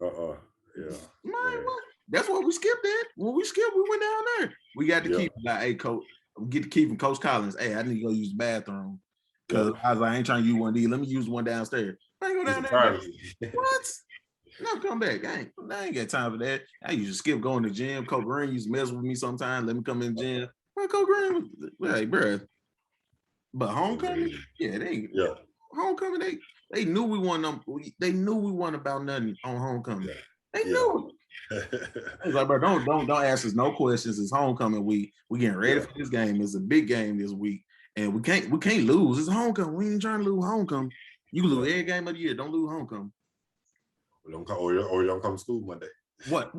Yeah. Man, that's what we skipped at. When we skipped, we went down there. We got to keep like, hey, coach, get to keep from Coach Collins. Hey, I need to go use the bathroom. Because I was like, I ain't trying to use one of these. Let me use one downstairs. I ain't go down there. What? No, come back. I ain't got time for that. I used to skip going to the gym. Coach Green used to mess with me sometimes. Let me come in the gym. Well, Coach Green was like, bro. But homecoming, homecoming, they knew we won them. They knew we won about nothing on homecoming. They knew it. I was like, bro, don't ask us no questions. It's homecoming week. We getting ready for this game. It's a big game this week. And we can't lose. It's homecoming. We ain't trying to lose homecoming. You can lose every game of the year. Don't lose homecoming. Or you don't come to school Monday. What?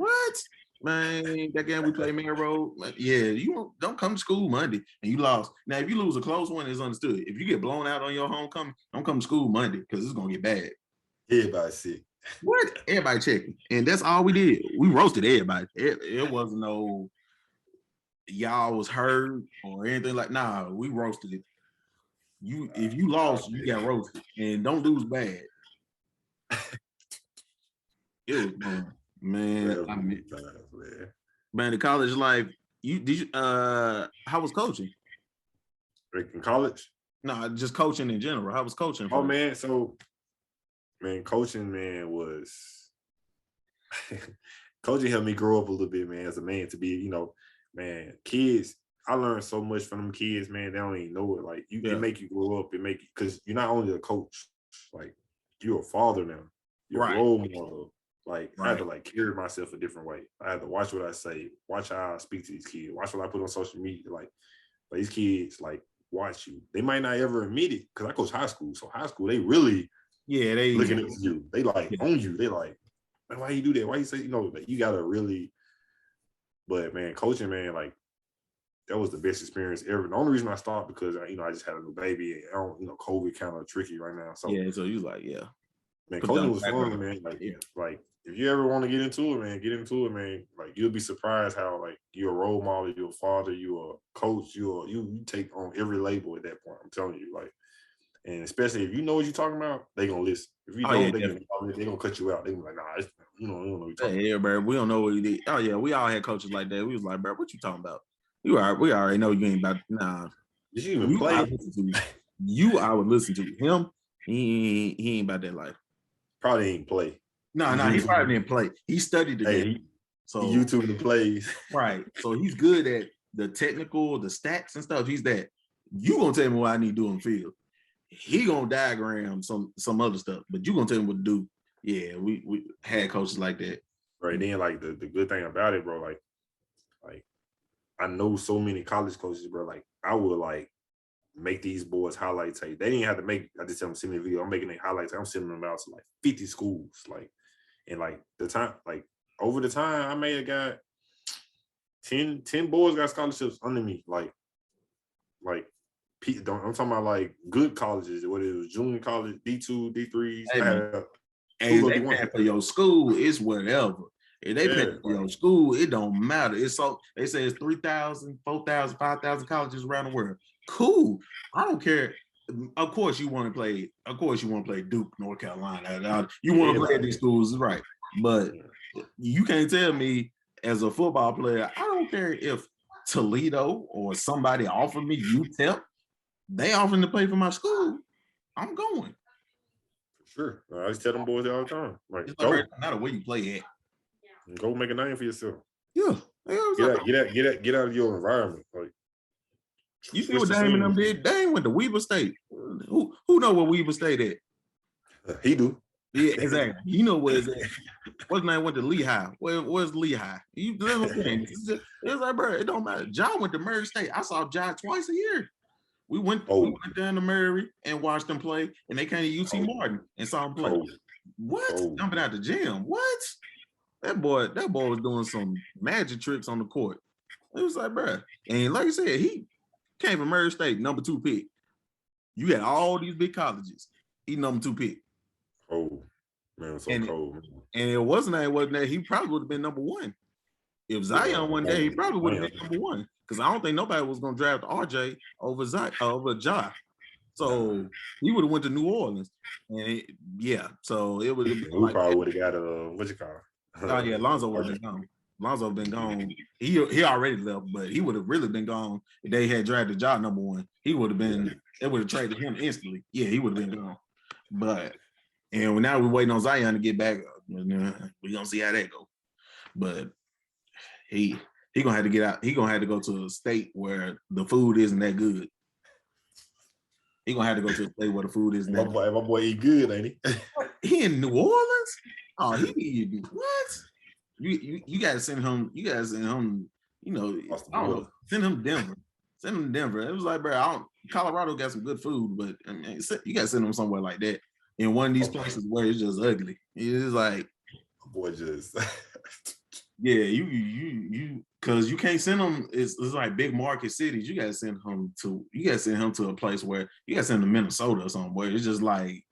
Man, that game we played Main Road. Yeah, you don't come to school Monday and you lost. Now, if you lose a close one, it's understood. If you get blown out on your homecoming, don't come to school Monday because it's gonna get bad. Everybody sick. What? Everybody checking. And that's all we did. We roasted everybody. It wasn't no y'all was hurt or anything like. Nah, we roasted it. If you lost, you got roasted, and don't lose bad. It was fun, man. Man, the college life. How was coaching? In college? No, just coaching in general. How was coaching? Oh man, coaching, man, was coaching helped me grow up a little bit, man, as a man to be, man, kids. I learned so much from them kids, man. They don't even know it. Like it make you grow up. It make you, because you're not only a coach, like you're a father now. You're a role model. Like I had to carry myself a different way. I had to watch what I say, watch how I speak to these kids, watch what I put on social media. Like these kids, watch you. They might not ever admit it because I coach high school. So high school, they really they looking at you. They on you. They like, man, why you do that? Why you say, you gotta really. But man, coaching, man, that was the best experience ever. The only reason I stopped because I just had a new baby and COVID kind of tricky right now. So so you man, coaching was fun, man. If you ever want to get into it, man, get into it, man. You'll be surprised how you're a role model, you're a father, you're a coach, you take on every label at that point. I'm telling you, and especially if you know what you're talking about, they gonna listen. If you don't, they gonna cut you out. They gonna be like, nah, they don't know what you're talking about. Yeah, bro, we don't know what he did. Oh yeah, we all had coaches like that. We was like, bro, what you talking about? We already know you ain't about. Nah, did you even play? I would listen to him. He ain't about that life. Probably ain't play. No, he probably didn't play. He studied the game. So YouTube the plays. Right. So he's good at the technical, the stats and stuff. He's that. You gonna tell me what I need to do on the field. He gonna diagram some other stuff, but you gonna tell him what to do. Yeah, we had coaches like that. Right. Then the good thing about it, bro, I know so many college coaches, bro. I would make these boys highlight tape. They didn't have to make. I just tell them send me a video. I'm making their highlights. I'm sending them out to 50 schools. And the time, over the time, I may have got 10 boys got scholarships under me. I'm talking about good colleges. What it was, junior college, D2, D3s. Hey, they pay for your school. It's whatever. If they pay for your school, it don't matter. It's so they say it's 3,000, 4,000, 5,000 colleges around the world. Cool. I don't care. of course you want to play. Of course you want to play Duke, North Carolina. You want to play at these schools, right? But you can't tell me as a football player. I don't care if Toledo or somebody offered me UTEP. They offered to pay for my school. I'm going. Sure. I just tell them boys all the time. Like, It's go. like, no matter where you play at. Go make a name for yourself. Yeah. Get out of your environment. Like, you see what Dame and them did? Dame went to Weber State. Who know where Weber State at? He do. Yeah, exactly. You know where it's at. What's name went to Lehigh? Where's Lehigh? You know what I'm saying? It's like, bro, it don't matter. John went to Murray State. I saw John twice a year. We went down to Murray and watched them play, and they came to UT Martin and saw them play. What? Jumping out the gym? What? That boy was doing some magic tricks on the court. It was like, bro, and like you said, he came from Murray State, number 2 pick. You got all these big colleges. He number 2 pick. Oh, man, so cold. And it wasn't that he probably would have been number 1. If Zion one day, he probably would have been number 1. Because I don't think nobody was going to draft RJ over Ja. So he would have went to New Orleans. And so it would have been like probably would have got what you call it? Oh yeah, Lonzo would have been gone. Lonzo been gone. He already left, but he would have really been gone if they had drafted Ja number 1. He would have been. They would have traded him instantly. Yeah, he would have been gone. But now we're waiting on Zion to get back. We're gonna see how that goes. But he gonna have to get out. He gonna have to go to a state where the food isn't that good. He gonna have to go to a state where the food isn't that good. My boy eat good, ain't he? He in New Orleans? Oh, he what? You gotta send him. You gotta send him. You know, I don't know. Send him to Denver. Send him to Denver. It was like, bro, Colorado got some good food, but I mean, you gotta send him somewhere like that. In one of these places where it's just ugly. It's like, boy, just yeah, you because you can't send them. It's like big market cities. You gotta send him to a place where you gotta send him to Minnesota or somewhere. It's just like,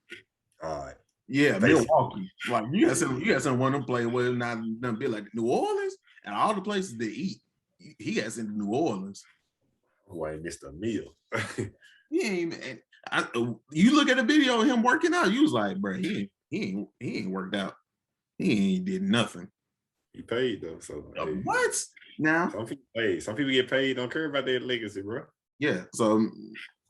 all right. Yeah, Milwaukee. Like you got some one of them places where it's not gonna be like New Orleans and all the places they eat. He got sent to New Orleans. Oh, I missed a meal. You look at the video of him working out. You was like, bro, he ain't worked out. He ain't did nothing. He paid though. So what? Now some people pay. Some people get paid. Don't care about their legacy, bro. Yeah. So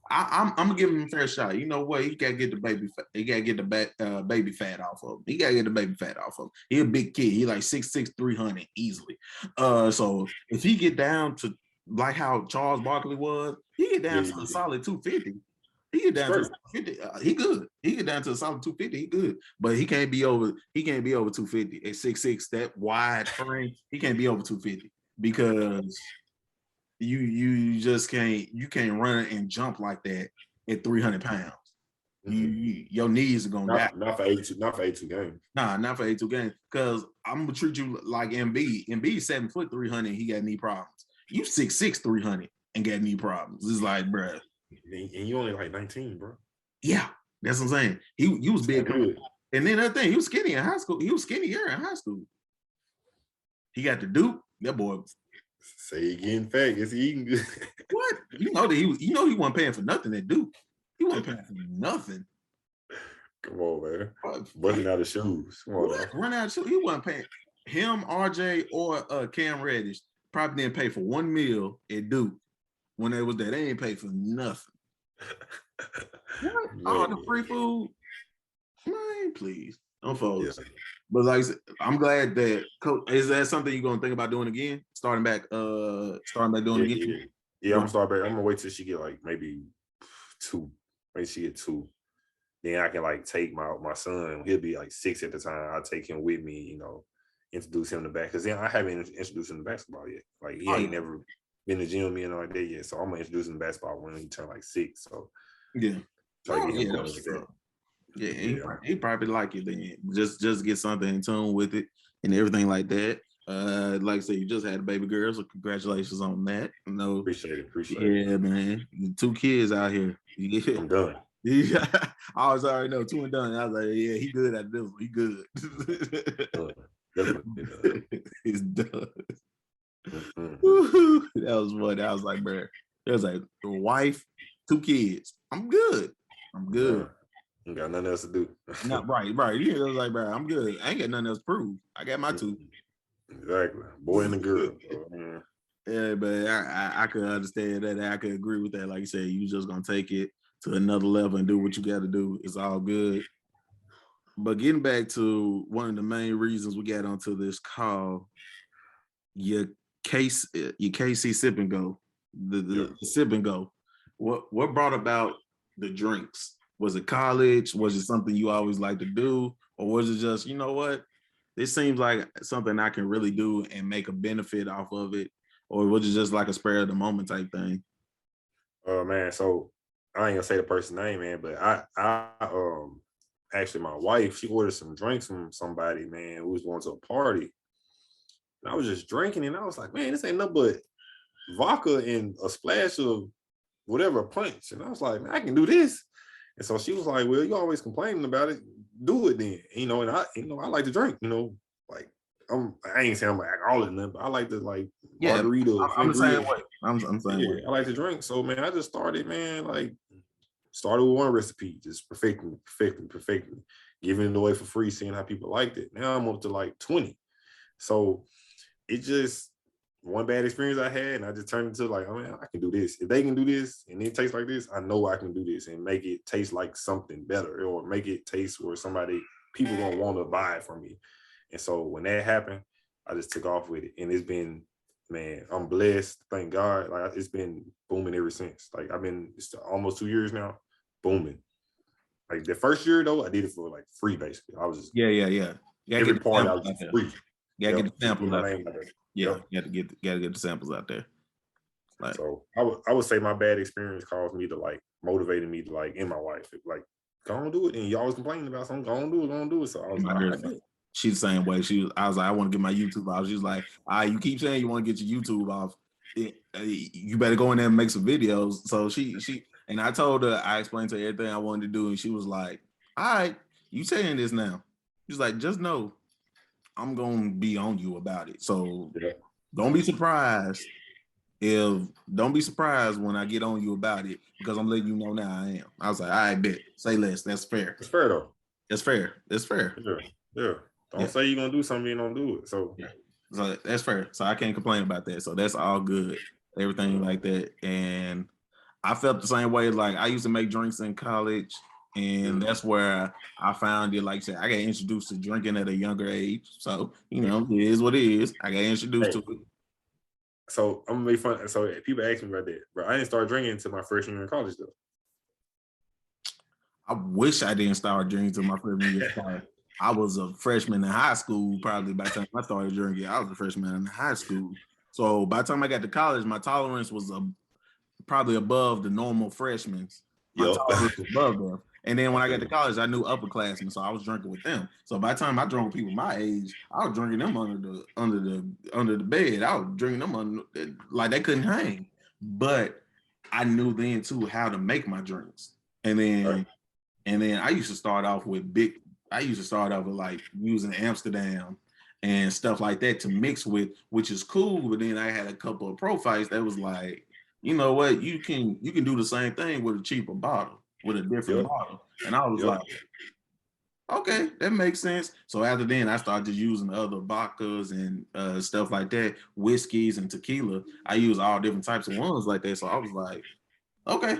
I'm gonna give him a fair shot. You know what? He gotta get the baby. He gotta get the baby fat off of him. He gotta get the baby fat off of him. He a big kid. He like 6'6", 300 easily. So if he get down to like how Charles Barkley was, he get down to a solid 250. He get down to 50. He good. He get down to a solid 250. He good. But he can't be over. He can't be over 250 at 6'6". That wide frame. He can't be over 250 because you just can't run and jump like that at 300 pounds. Your knees are gonna die. Not for 82 games. Nah, not for 82 games. Because I'm gonna treat you like Embiid. Embiid 7 foot 300. He got knee problems. You 6'6", 300 and got knee problems. It's like, bro. And you only like 19, bro. Yeah, that's what I'm saying. He was big. And then that thing, he was skinny in high school. He was skinnier in high school. He got the Duke. That boy. Say he getting fat. Guess he eating good. What? You know he wasn't paying for nothing at Duke. He wasn't paying for nothing. Come on, man. Busting out of shoes. Come on, run out of shoes. He wasn't paying. Him, RJ, or Cam Reddish probably didn't pay for one meal at Duke when they was there. They ain't paid for nothing. What? All the free food? Man, please. Don't fold. Yeah. But like I said, I'm glad that Coach, is that something you're gonna think about doing again? Starting back doing again? Yeah, I'm gonna start back. I'm gonna wait till she get like maybe 2. Maybe she get 2. Then I can like take my son. He'll be like 6 at the time. I'll take him with me, you know, introduce him to basketball. Because then I haven't introduced him to basketball yet. Like he ain't never been to the gym and like that yet. So I'm gonna introduce him to basketball when he turn like 6. So yeah. He probably like it then. Just get something in tune with it and everything like that. Like I said, you just had a baby girl, so congratulations on that. You know, appreciate it. Yeah, man. 2 kids out here. Yeah. I'm done. Yeah, I was already know 2 and done. I was like, yeah, he good at this one. He good. He's done. That was funny. I was like, bro, it was like the wife, 2 kids. I'm good. I'm good. You got nothing else to do. Not right. Yeah, I was like, bro, I'm good. I ain't got nothing else to prove. I got my two. Exactly, boy and the girl. Bro. Yeah, but I could understand that. I could agree with that. Like you said, you just gonna take it to another level and do what you got to do. It's all good. But getting back to one of the main reasons we got onto this call, your your KC sip and go, the sip and go. What brought about the drinks? Was it college? Was it something you always like to do, or was it just, you know what, this seems like something I can really do and make a benefit off of it, or was it just like a spur of the moment type thing? Man, so I ain't gonna say the person's name, man, but I actually my wife, she ordered some drinks from somebody, man, who was going to a party. And I was just drinking, and I was like, man, this ain't nothing but vodka and a splash of whatever punch. And I was like, man, I can do this. And so she was like, well, you always complaining about it. Do it then. And I like to drink, like I ain't saying I'm an alcoholic, but I like to like margarita. I'm the same way. I'm the same way. I like to drink. So man, I just started, man, like started with one recipe, just perfecting, giving it away for free, seeing how people liked it. Now I'm up to like 20. So it just one bad experience I had, and I just turned into like, oh man, I can do this. If they can do this and it tastes like this, I know I can do this and make it taste like something better, or make it taste where people gonna want to buy it from me. And so when that happened, I just took off with it, and it's been, man, I'm blessed. Thank God. Like it's been booming ever since. Like it's almost 2 years now, booming. Like the first year though, I did it for like free basically. I was just every part I was just free. You gotta get the samples out there. Yeah, you gotta get the samples out there. Like, so I would say my bad experience caused me to like motivated me to like in my wife like go on do it, and you always complaining about something, go on do it. So I was like, she's the same way. I was like, I want to get my YouTube off. She was like, you keep saying you want to get your YouTube off. You better go in there and make some videos. So she and I told her, I explained to her everything I wanted to do, and she was like, all right, you saying this now. She's like, just know I'm gonna be on you about it. So don't be surprised when I get on you about it, because I'm letting you know now I am. I was like, I bet. Say less. That's fair. It's fair though. It's fair. Yeah. Don't say you're gonna do something, you don't do it. So that's fair. So I can't complain about that. So that's all good. Everything like that. And I felt the same way. Like I used to make drinks in college, and that's where I found it. Like I said, I got introduced to drinking at a younger age. So, it is what it is. I got introduced to it. So I'm gonna be fun. So people ask me about that, bro. I didn't start drinking until my freshman year in college, though. I wish I didn't start drinking until my freshman year. I was a freshman in high school. Probably by the time I started drinking, I was a freshman in high school. So by the time I got to college, my tolerance was probably above the normal freshmen. My tolerance was above them. And then when I got to college, I knew upperclassmen, so I was drinking with them. So by the time I drank with people my age, I was drinking them under the bed. I was drinking them like they couldn't hang. But I knew then too how to make my drinks. And then I used to start off with like using Amsterdam and stuff like that to mix with, which is cool. But then I had a couple of profiles that was like, you know what, you can do the same thing with a cheaper bottle, with a different bottle. And I was like, okay, that makes sense. So after then, I started using other vodkas and stuff like that, whiskeys and tequila. I use all different types of ones like that. So I was like, okay,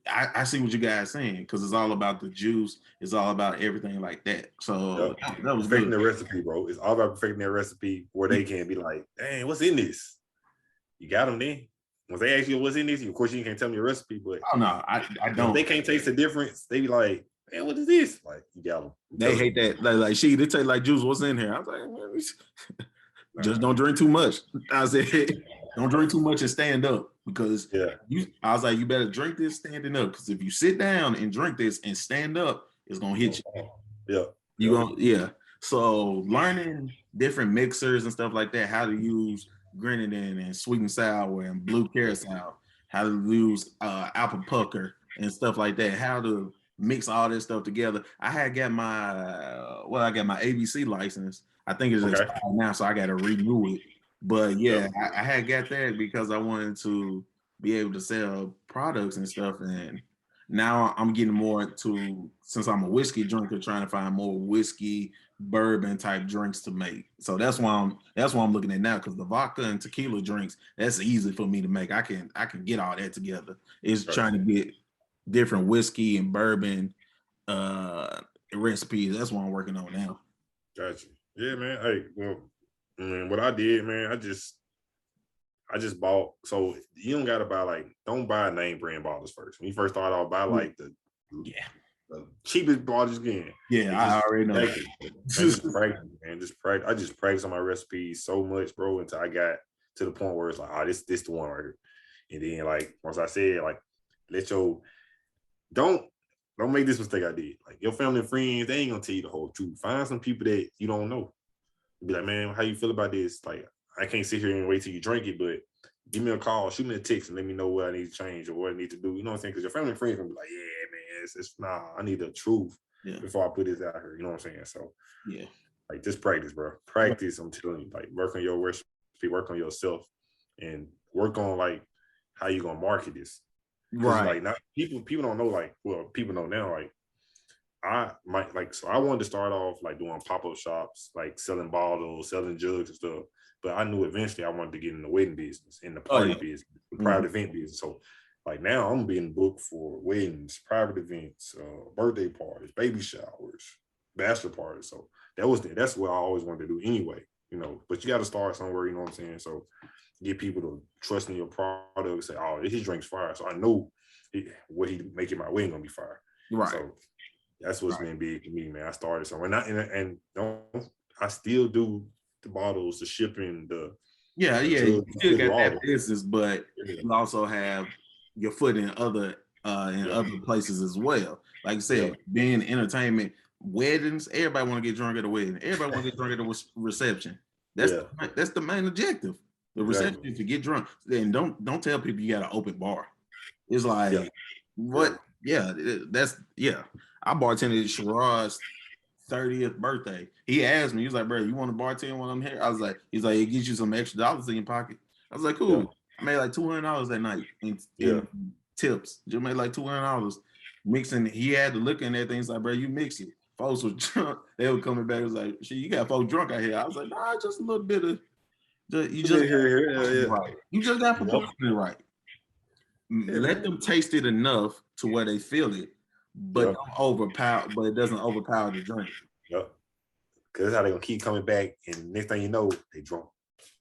I see what you guys saying, because it's all about the juice. It's all about everything like that. So that was perfecting the recipe, bro. It's all about perfecting their recipe where they can be like, dang, what's in this? You got them then. When they ask you what's in this, of course you can't tell them your recipe, but I don't. If they can't taste the difference, they be like, man, what is this? Like, you got them. They hate that. Like they taste like juice. What's in here? I was like, just don't drink too much. I said, don't drink too much and stand up, because I was like, you better drink this standing up, because if you sit down and drink this and stand up, it's gonna hit you. So learning different mixers and stuff like that, how to use grenadine and sweet and sour and blue carousel, how to use apple pucker and stuff like that, how to mix all this stuff together. I got my ABC license. I think it's expired now, so I got to renew it. But I had got that because I wanted to be able to sell products and stuff. And Now I'm getting more to, since I'm a whiskey drinker, trying to find more whiskey, bourbon type drinks to make. So that's why I'm looking at now, because the vodka and tequila drinks, that's easy for me to make. I can get all that together. It's trying to get different whiskey and bourbon recipes. That's what I'm working on now. Gotcha. Yeah, man. Hey, well, man, what I did, man, I just bought. So you don't gotta buy don't buy name brand bottles first. When you first start off, buy the cheapest bottles again. Yeah, I already know. Just practice, man. Just practice. I just practice on my recipes so much, bro, until I got to the point where it's like, oh, this the one right here. And then once I said let your don't make this mistake I did. Like your family and friends, they ain't gonna tell you the whole truth. Find some people that you don't know. Be like, man, how you feel about this? Like, I can't sit here and wait till you drink it, but give me a call, shoot me a text, and let me know what I need to change or what I need to do. You know what I'm saying? Because your family and friends gonna be like, yeah, man, it's nah, I need the truth before I put this out here. You know what I'm saying? So yeah, just practice, bro. Practice. I'm telling you, work on your recipe, work on yourself, and work on how you gonna market this. Right. Not people don't know people know now I might so I wanted to start off doing pop-up shops, selling bottles, selling jugs and stuff. But I knew eventually I wanted to get in the wedding business, in the party business, the private event business. So now I'm being booked for weddings, private events, birthday parties, baby showers, bachelor parties. So that's what I always wanted to do anyway, but you got to start somewhere, you know what I'm saying? So get people to trust in your product, say, oh, his drink's fire. So I know what he making my wedding gonna be fire. Right. So that's what's been big for me, man. I started somewhere, and I still do the bottles, the shipping, you still got that business, but you also have your foot in other places as well. Like I said, being entertainment, weddings, everybody want to get drunk at a wedding. Everybody want to get drunk at a reception. That's the main objective. The reception is to get drunk. Then don't tell people you got an open bar. It's like what? Yeah, I bartended at Sherrod's 30th birthday. He asked me, he was like, bro, you want to bartend when I'm here? I was like, he's like, it gets you some extra dollars in your pocket. I was like, cool. Yeah. I made like $200 that night in tips. Just made like $200 mixing. He had to look in that thing. He's like, bro, you mix it. Folks were drunk. They were coming back. It was like, shit, you got folks drunk out here. I was like, nah, just a little bit of, you just right. You just got proportionally right. Let them taste it enough to where they feel it, but don't overpower. But it doesn't overpower the drink. Yep. Because that's how they're gonna keep coming back, and next thing you know, they drunk.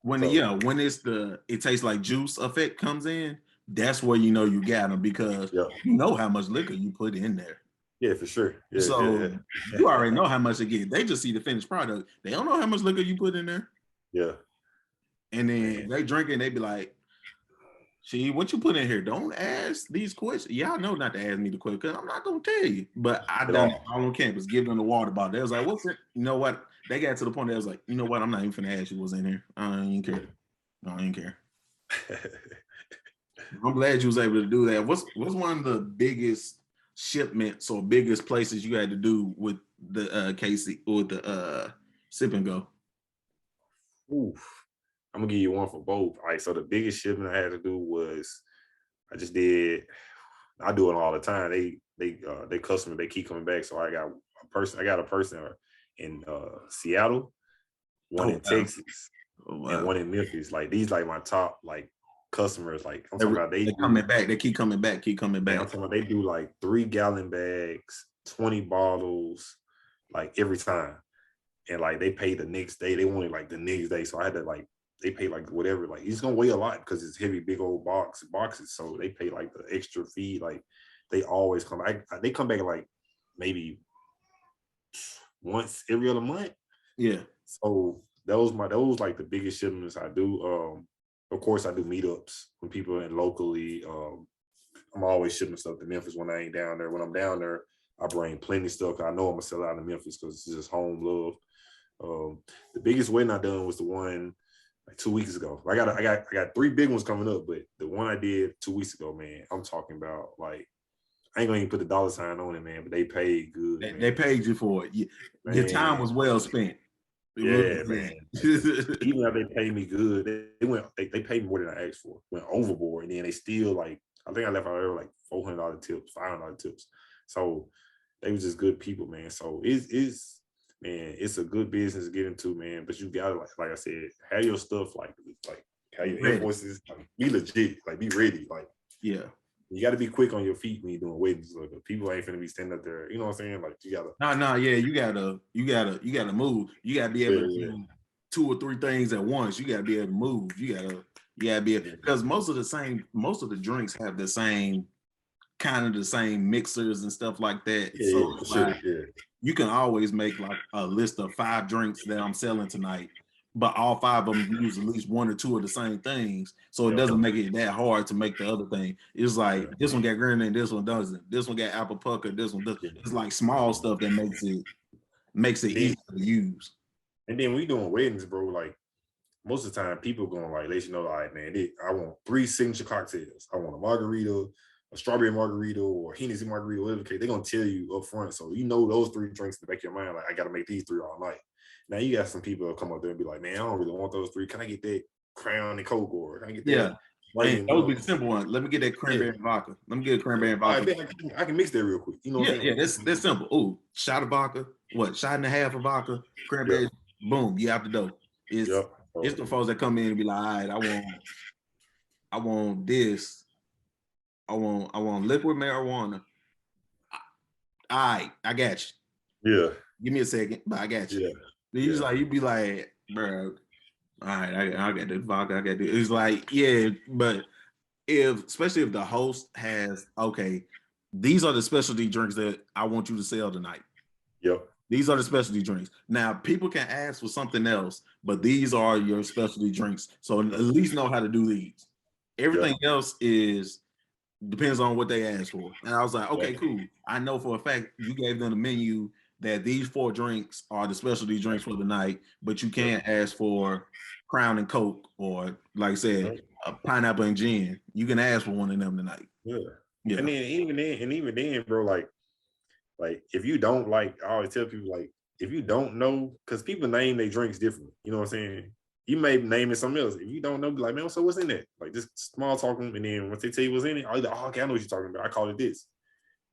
When it tastes like juice effect comes in, that's where you know you got them, because you know how much liquor you put in there. Yeah, for sure. Yeah, so you already know how much they get. They just see the finished product. They don't know how much liquor you put in there. Yeah. And then they drink it and they be like, see, what you put in here? Don't ask these questions. Y'all know not to ask me the question, because I'm not gonna tell you. But I done it all on campus, give them the water bottle. They was like, what's it? You know what? They got to the point that was like, you know what? I'm not even finna ask you what's in here. I don't even care. I don't even care. I'm glad you was able to do that. What's one of the biggest shipments or biggest places you had to do with the KC or the Sip and Go? Oof. I'm gonna give you one for both. So the biggest shipment I had to do was I do it all the time. They customers, they keep coming back. So I got a person in Seattle, one in Texas, and one in Memphis. These my top customers. I'm talking about they coming back. They keep coming back. I'm talking about they do 3-gallon bags, 20 bottles, every time. And they pay the next day. They wanted the next day. So I had to they pay whatever. He's gonna weigh a lot because it's heavy, big old boxes. So they pay the extra fee. They always come back. They come back maybe once every other month. Yeah. So those the biggest shipments I do. Of course I do meetups when people are in locally. I'm always shipping stuff to Memphis when I ain't down there. When I'm down there, I bring plenty of stuff. I know I'm gonna sell out in Memphis because it's just home love. The biggest wedding I done was the one 2 weeks ago. I got 3 big ones coming up, but the one I did 2 weeks ago, man, I'm talking about I ain't gonna even put the dollar sign on it, man, but they paid good. They paid you for it. Your time was well spent. Yeah, man. Even though they paid me good, they paid me more than I asked for. Went overboard, and then they still I think I left out there like $400 tips, $500 tips. So they was just good people, man. So it's man, it's a good business to get into, man. But you gotta like I said, have your stuff like have your invoices, like, be legit, like be ready, like yeah. You got to be quick on your feet when you're doing weddings. Like, people ain't finna be standing up there. You know what I'm saying? Like you gotta. No, yeah. You gotta move. You gotta be able to do 2 or 3 things at once. You gotta be able to move. You gotta be because most of the drinks have the same kind of the same mixers and stuff like that. Yeah, so for sure. Yeah. You can always make like a list of 5 drinks that I'm selling tonight, but all 5 of them use at least 1 or 2 of the same things. So it doesn't make it that hard to make the other thing. It's like this one got grenadine, this one doesn't. This one got apple pucker, this one doesn't. It's like small stuff that makes it easy to use. And then we doing weddings, bro. Like most of the time, people going like let you know, like, man, I want 3 signature cocktails. I want a margarita, a strawberry margarita, or Hennessy margarita, whatever the case. They're gonna tell you up front, so you know those 3 drinks in the back of your mind. Like, I gotta make these 3 all night. Now you got some people that come up there and be like, man, I don't really want those 3. Can I get that Crown and Coke, or can I get that? Yeah. That would be the simple one. Let me get that cranberry vodka. Let me get a cranberry vodka. I can mix that real quick. You know what I'm saying? That's simple. Oh, shot of vodka. What? Shot and a half of vodka. Cranberry. Boom. You out the door. It's the folks that come in and be like, all right, I want this. I want liquid marijuana. All right, I got you. Yeah. Give me a second, but I got you. Yeah. You be like, bro, all right, I got this vodka, I got this. It's like, yeah, but especially if the host has, okay, these are the specialty drinks that I want you to sell tonight. Yep. These are the specialty drinks. Now, people can ask for something else, but these are your specialty drinks. So at least know how to do these. Everything else depends on what they ask for. And I was like, okay, cool. I know for a fact you gave them the menu that these 4 drinks are the specialty drinks for the night, but you can't ask for Crown and Coke or, like I said, a pineapple and gin. You can ask for one of them tonight. Yeah. And then even then, bro, like if you don't like, I always tell people, like, if you don't know, because people name their drinks differently. You know what I'm saying? You may name it something else. If you don't know, be like, man, so what's in that? Like, just small talking, and then once they tell you what's in it, I'll be like, oh, okay, I know what you're talking about. I call it this.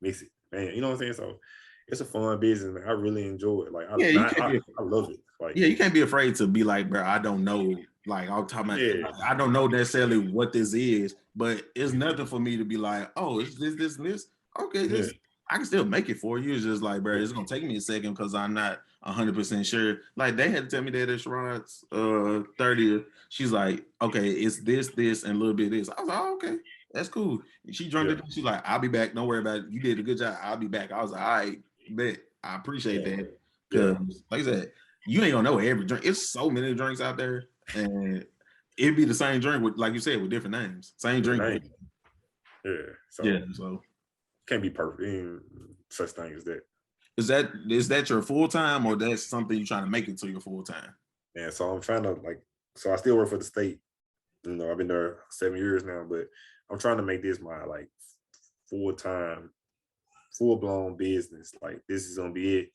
Mix it, man. You know what I'm saying? So it's a fun business, man. I really enjoy it. Like, I love it. Like, you can't be afraid to be like, bro, I don't know. Like, I'm talking about, I don't know necessarily what this is, but it's nothing for me to be like, oh, it's this, and this. Okay, I can still make it for you. It's just like, bro, it's gonna take me a second because I'm not 100% sure. Like, they had to tell me that at Sherrod's 30th. She's like, okay, it's this, and a little bit of this. I was like, oh, okay, that's cool. And she drunk it. She's like, I'll be back. Don't worry about it. You did a good job. I'll be back. I was like, all right, bet. I appreciate that. Because, like I said, you ain't gonna know every drink. It's so many drinks out there, and it'd be the same drink with, like you said, with different names. Same drink. So can't be perfect. Ain't such thing as that. Is that your full time, or that's something you're trying to make it to your full time? Yeah, so I'm trying to so I still work for the state. You know, I've been there 7 years now, but I'm trying to make this my full-time, full-blown business. Like, this is gonna be it.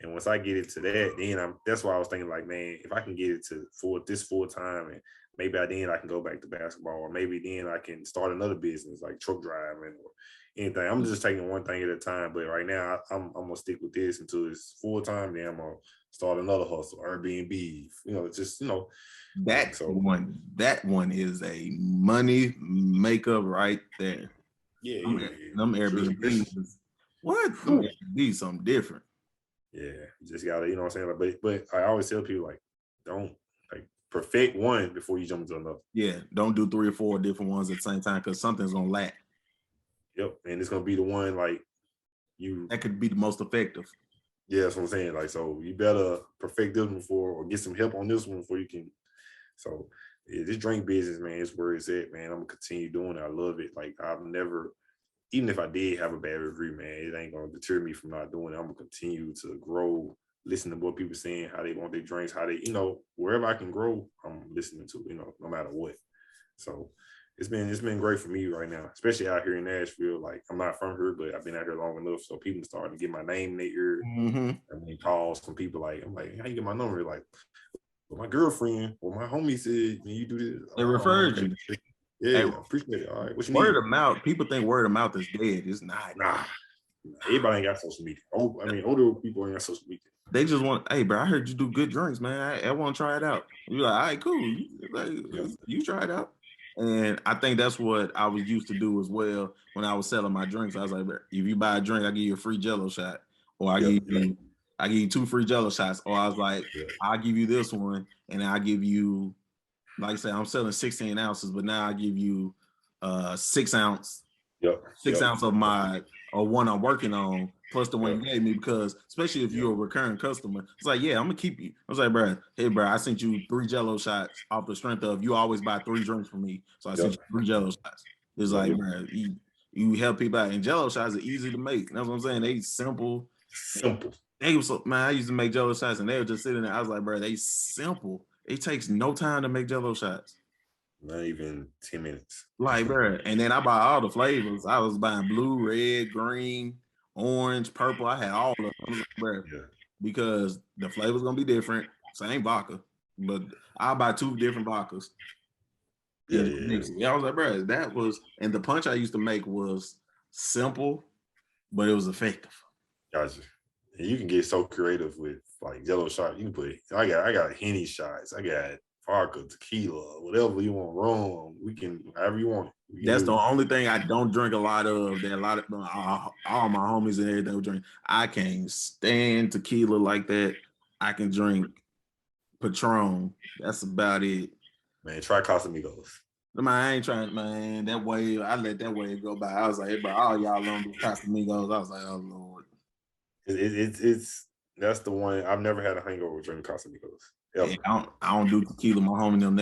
And once I get into that, then that's why I was thinking, like, man, if I can get it to full time, and maybe then I can go back to basketball, or maybe then I can start another business like truck driving or anything. I'm just taking one thing at a time. But right now, I'm gonna stick with this until it's full time. Then I'm gonna start another hustle, Airbnb. You know, just that one is a money maker right there. Them Airbnbs. What? Them Airbnbs something different. Yeah, you just gotta, you know what I'm saying? But I always tell people, like, don't perfect one before you jump into another. Yeah, don't do 3 or 4 different ones at the same time, because something's gonna lack. Yep, and it's gonna be the one that could be the most effective. Yeah, that's what I'm saying. Like, so you better perfect this one before, or get some help on this one before you can. So this drink business, man, is where it's at, man. I'm gonna continue doing it. I love it. Like, I've never, even if I did have a bad review, man, it ain't gonna deter me from not doing it. I'm gonna continue to grow, listen to what people saying, how they want their drinks, how they, wherever I can grow, I'm listening to, no matter what. So it's been great for me right now, especially out here in Nashville. Like, I'm not from here, but I've been out here long enough, so people starting to get my name in their ear. And then calls from people I'm like, how you get my number? Like, well, my girlfriend or my homie said, when you do this, they referred you. Yeah, Hey, appreciate it. All right, what you word need? of mouth. People think word of mouth is dead. It's not. Nah, everybody ain't got social media. Oh, I mean, older people ain't got social media. They just want, hey, bro, I heard you do good drinks, man. I want to try it out. You're like, all right, cool. You try it out. And I think that's what I was used to do as well when I was selling my drinks. I was like, if you buy a drink, I give you a free Jello shot, or I give you 2 free Jello shots, or I was like, I'll give you this one, and I give you, like I said, I'm selling 16 ounces, but now I give you 6 ounce, 6 ounce of my or one I'm working on plus the one you gave me, because especially if you're a recurring customer, it's like, yeah, I'm gonna keep you. I was like, bro, hey, bro, I sent you 3 Jello shots off the strength of you always buy 3 drinks from me, so I sent you 3 Jello shots. It's like, bro, you help people out, and Jello shots are easy to make. That's what I'm saying. They simple. They was man, I used to make Jello shots, and they were just sitting there. I was like, bro, they simple. It takes no time to make Jello shots. Not even 10 minutes. Like, bro. And then I bought all the flavors. I was buying blue, red, green, orange, purple. I had all of them. I was like, bro, because the flavor's gonna be different. Same vodka, but I'll buy 2 different vodkas. Yeah. I was like, bro, that was, and the punch I used to make was simple, but it was effective. Gotcha. And you can get so creative with like Jello shot. You can put, I got Henny shots. I got vodka, tequila, whatever you want, rum. We can, however you want it. That's the only thing I don't drink a lot of. That a lot of all my homies and everything drink. I can't stand tequila like that. I can drink Patron. That's about it. Man, try Casamigos. Man, I ain't trying, man. That wave, I let that wave go by. I was like, hey, bro, all y'all don't do Casamigos. I was like, oh Lord. It's that's the one. I've never had a hangover drinking Casamigos. Yeah, I don't do tequila. My homie them,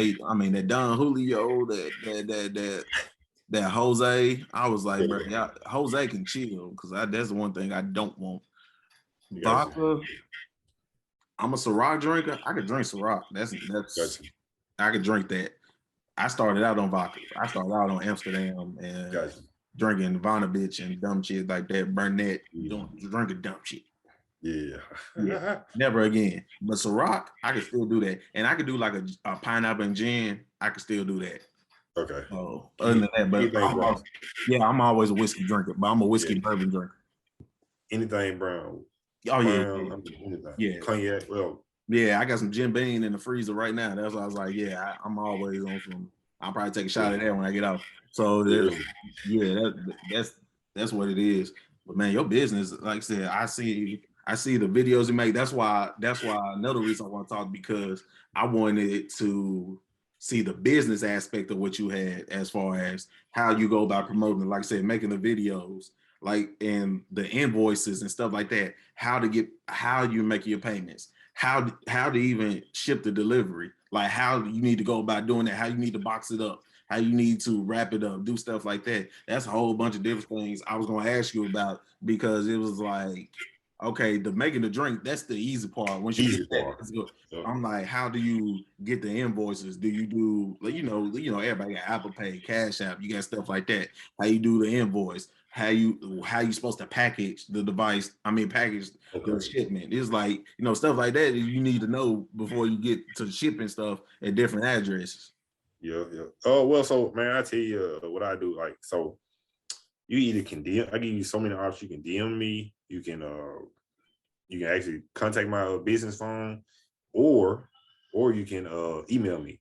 that Don Julio, that Jose. I was like, bro, Jose can chill, because that's the one thing I don't want. Vodka. I'm a Ciroc drinker. I could drink Ciroc. That's I could drink that. I started out on vodka. I started out on Amsterdam and drinking Vonabitch and dumb shit like that. Burnett. You don't drink a dumb shit. Yeah. Never again. But Ciroc, I could still do that. And I could do like a pineapple and gin. I could still do that. Okay. So other than that, but I'm always a whiskey drinker, but I'm a whiskey bourbon drinker. Anything brown. Oh brown, yeah. Cognac. Well, yeah, I got some Jim Beam in the freezer right now. That's why I was like, I'm always on some. I'll probably take a shot of that when I get out. So that's what it is. But man, your business, like I said, I see the videos you make. That's why another reason I want to talk, because I wanted to see the business aspect of what you had, as far as how you go about promoting, like I said, making the videos, like, and the invoices and stuff like that, how you make your payments, how to even ship the delivery, like how you need to go about doing that, how you need to box it up, how you need to wrap it up, do stuff like that. That's a whole bunch of different things I was going to ask you about, because it was like, okay, the making the drink, that's the easy part. Once you get that, I'm like, how do you get the invoices? Do you do, you know, everybody got Apple Pay, Cash App, you got stuff like that. How you do the invoice? How you supposed to package the device? package the shipment. It's like, stuff like that you need to know before you get to shipping stuff at different addresses. Yeah. Oh, well, so man, I tell you what I do. Like, so you either can DM. I give you so many options. You can DM me. You can actually contact my business phone, or you can email me.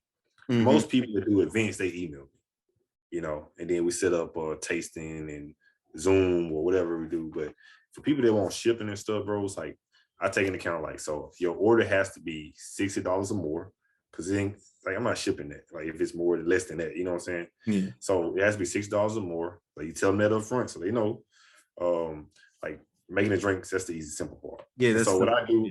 Mm-hmm. Most people that do events, they email me, and then we set up tasting and Zoom or whatever we do. But for people that want shipping and stuff, bro, it's like I take into account, like, so your order has to be $60 or more, because it ain't like I'm not shipping that. Like, if it's more or less than that, you know what I'm saying? Yeah. So it has to be $60 or more. Like, you tell them that up front so they know. Like, making the drinks, that's the easy, simple part. Yeah. So what I do,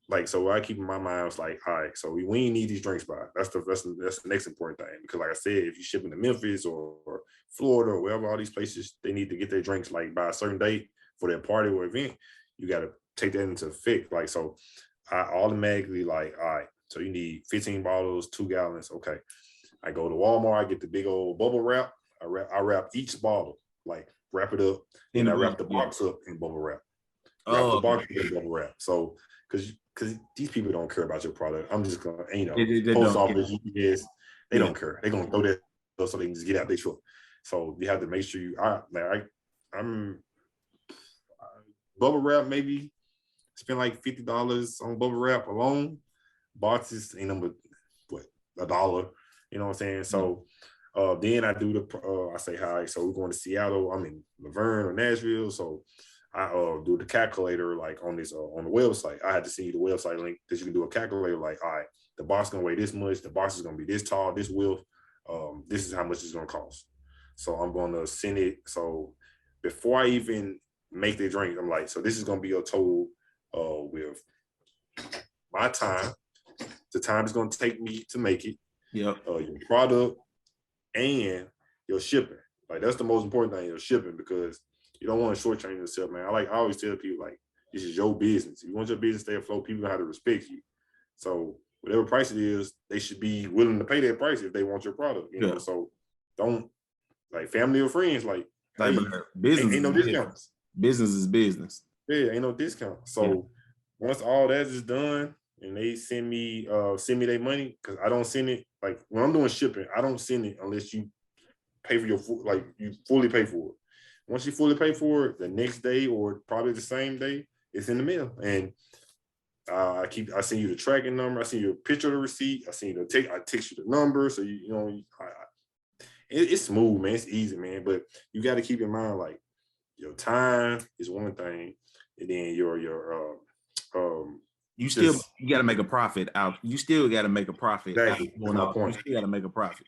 like, so what I keep in my mind is like, all right, so we ain't need these drinks by. That's the next important thing, because like I said, if you're shipping to Memphis or Florida or wherever, all these places, they need to get their drinks like by a certain date for their party or event. You got to take that into effect. Like, so I automatically like, all right, so you need 15 bottles, 2 gallons. Okay. I go to Walmart, I get the big old bubble wrap. I wrap each bottle, like wrap it up, and I wrap the box up in bubble wrap. Wrap the box in bubble wrap. So, because these people don't care about your product. I'm just going to, post office, UPS, they don't care. They're going to throw that so they can just get out their truck. So you have to make sure I'm bubble wrap, maybe spend like $50 on bubble wrap alone. Boxes ain't number what $1. You know what I'm saying? So then I do I say hi. So we're going to Seattle. I'm in Laverne or Nashville. So I do the calculator like on this on the website. I had to see the website link that you can do a calculator like, all right, the box gonna weigh this much, the box is gonna be this tall, this width, this is how much it's gonna cost. So I'm gonna send it. So before I even make the drink, I'm like, so this is gonna be your total with my time, the time it's gonna take me to make it, your product, and your shipping. Like that's the most important thing, your shipping, because you don't want to shortchange yourself, man. I always tell people, like, this is your business. If you want your business to stay afloat, people know how to respect you. So whatever price it is, they should be willing to pay that price if they want your product. You know, so don't, like, family or friends, like hey, business ain't no discounts. Business is business. Yeah, ain't no discount. So once all that is done and they send me their money, because I don't send it, like when I'm doing shipping, I don't send it unless you pay for you fully pay for it. Once you fully pay for it, the next day or probably the same day, it's in the mail. And I send you the tracking number. I send you a picture of the receipt. I text you the number. So it's smooth, man. It's easy, man. But you got to keep in mind, like, your time is one thing, and then you got to make a profit out. You still got to make a profit. Exactly. That's my point. You still got to make a profit.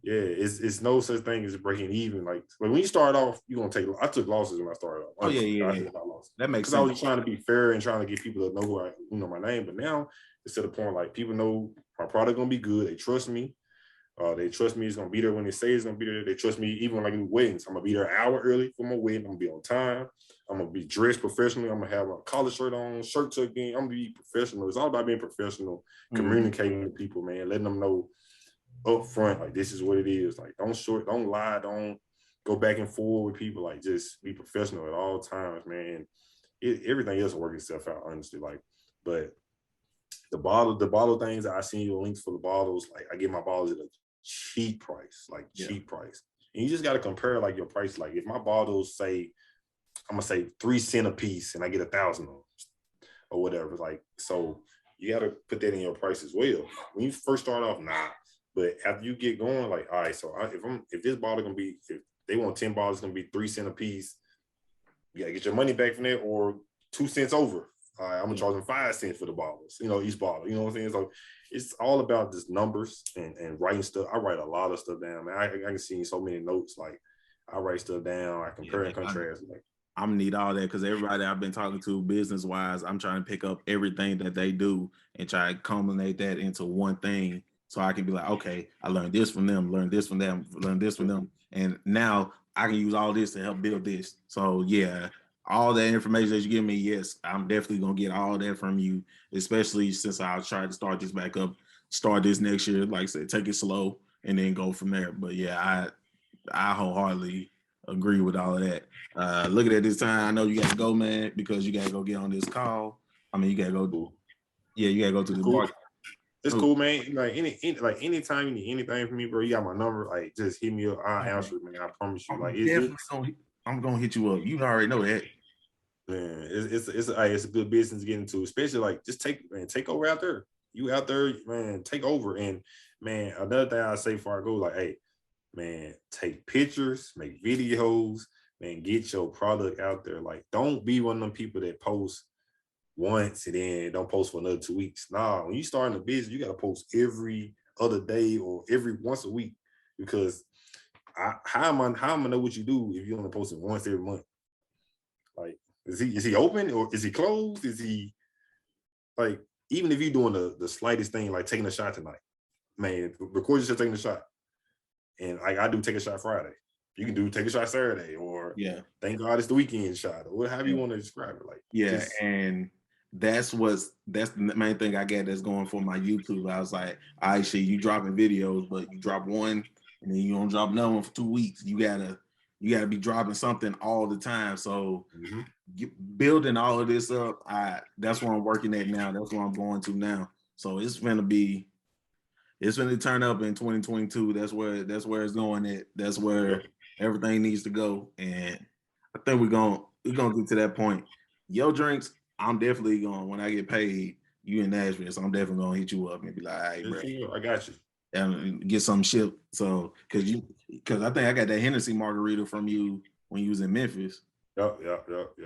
Yeah, it's no such thing as breaking even. Like when you start off, you're gonna take. I took losses when I started off. Oh yeah. That makes sense. I was trying to be fair and trying to get people to know who know my name. But now it's to the point, like, people know my product gonna be good. They trust me. They trust me. It's gonna be there when they say it's gonna be there. They trust me even when I do weddings. I'm gonna be there an hour early for my wedding. I'm gonna be on time. I'm gonna be dressed professionally. I'm gonna have a collar shirt on, shirt tucked in. I'm gonna be professional. It's all about being professional, communicating with people, man, letting them know up front, like, this is what it is. Like, don't lie, don't go back and forth with people. Like, just be professional at all times, man. Everything else will work itself out, honestly. Like, but the bottle things, I seen the links for the bottles. Like, I get my bottles at a cheap price, cheap price. And you just got to compare, like, your price. Like, if my bottles say, I'm gonna say 3 cents a piece, and I get 1,000 of them or whatever, like, so you got to put that in your price as well. When you first start off, nah. But after you get going, like, all right, so if this bottle gonna be, if they want 10 bottles, it's gonna be 3 cents a piece. You gotta get your money back from that, or 2 cents over. All right, I'm gonna charge them 5 cents for the bottles, each bottle. You know what I'm saying? So it's all about just numbers and writing stuff. I write a lot of stuff down, man. I can see so many notes. Like, I write stuff down. I compare and contrast. I'm gonna need all that, because everybody I've been talking to business wise, I'm trying to pick up everything that they do and try to culminate that into one thing. So I can be like, okay, I learned this from them, learned this from them, learned this from them. And now I can use all this to help build this. So yeah, all that information that you give me, yes, I'm definitely going to get all that from you, especially since I'll try to start this back up, start this next year. Like I said, take it slow and then go from there. But yeah, I wholeheartedly agree with all of that. Looking at this time, I know you got to go, man, because you got to go get on this call. I mean, you got to go. Yeah, you got to go to the bar. It's cool, man. Like anytime you need anything from me, bro, you got my number. Like, just hit me up. I'll answer it, man. I promise you. I'm gonna hit you up. You already know that. Man, it's a good business to get into, especially like just take over out there. You out there, man, take over. And man, another thing I say before I go, like, hey, man, take pictures, make videos, man, get your product out there. Like, don't be one of them people that post once and then don't post for another 2 weeks. Nah, when you start in a business, you got to post every other day or every once a week, because how am I gonna know what you do if you only post it once every month? Like, is he open or is he closed? Is he, like, even if you're doing the slightest thing, like taking a shot tonight, man, record yourself taking a shot. And I do take a shot Friday. You can do take a shot Saturday, or thank God it's the weekend shot, or whatever you want to describe it. Like, and that's the main thing I get that's going for my YouTube. I was like, I see you dropping videos, but you drop one and then you don't drop another one for 2 weeks. You gotta be dropping something all the time. So building all of this up, that's where I'm working at now. That's where I'm going to now. So it's it's going to turn up in 2022. That's where it's going at. That's where everything needs to go. And I think we're gonna get to that point. Your drinks, I'm definitely going when I get paid. You in Nashville, so I'm definitely gonna hit you up and be like, all right, bro, I got you. And get some shipped. So because I think I got that Hennessy margarita from you when you was in Memphis. Yep.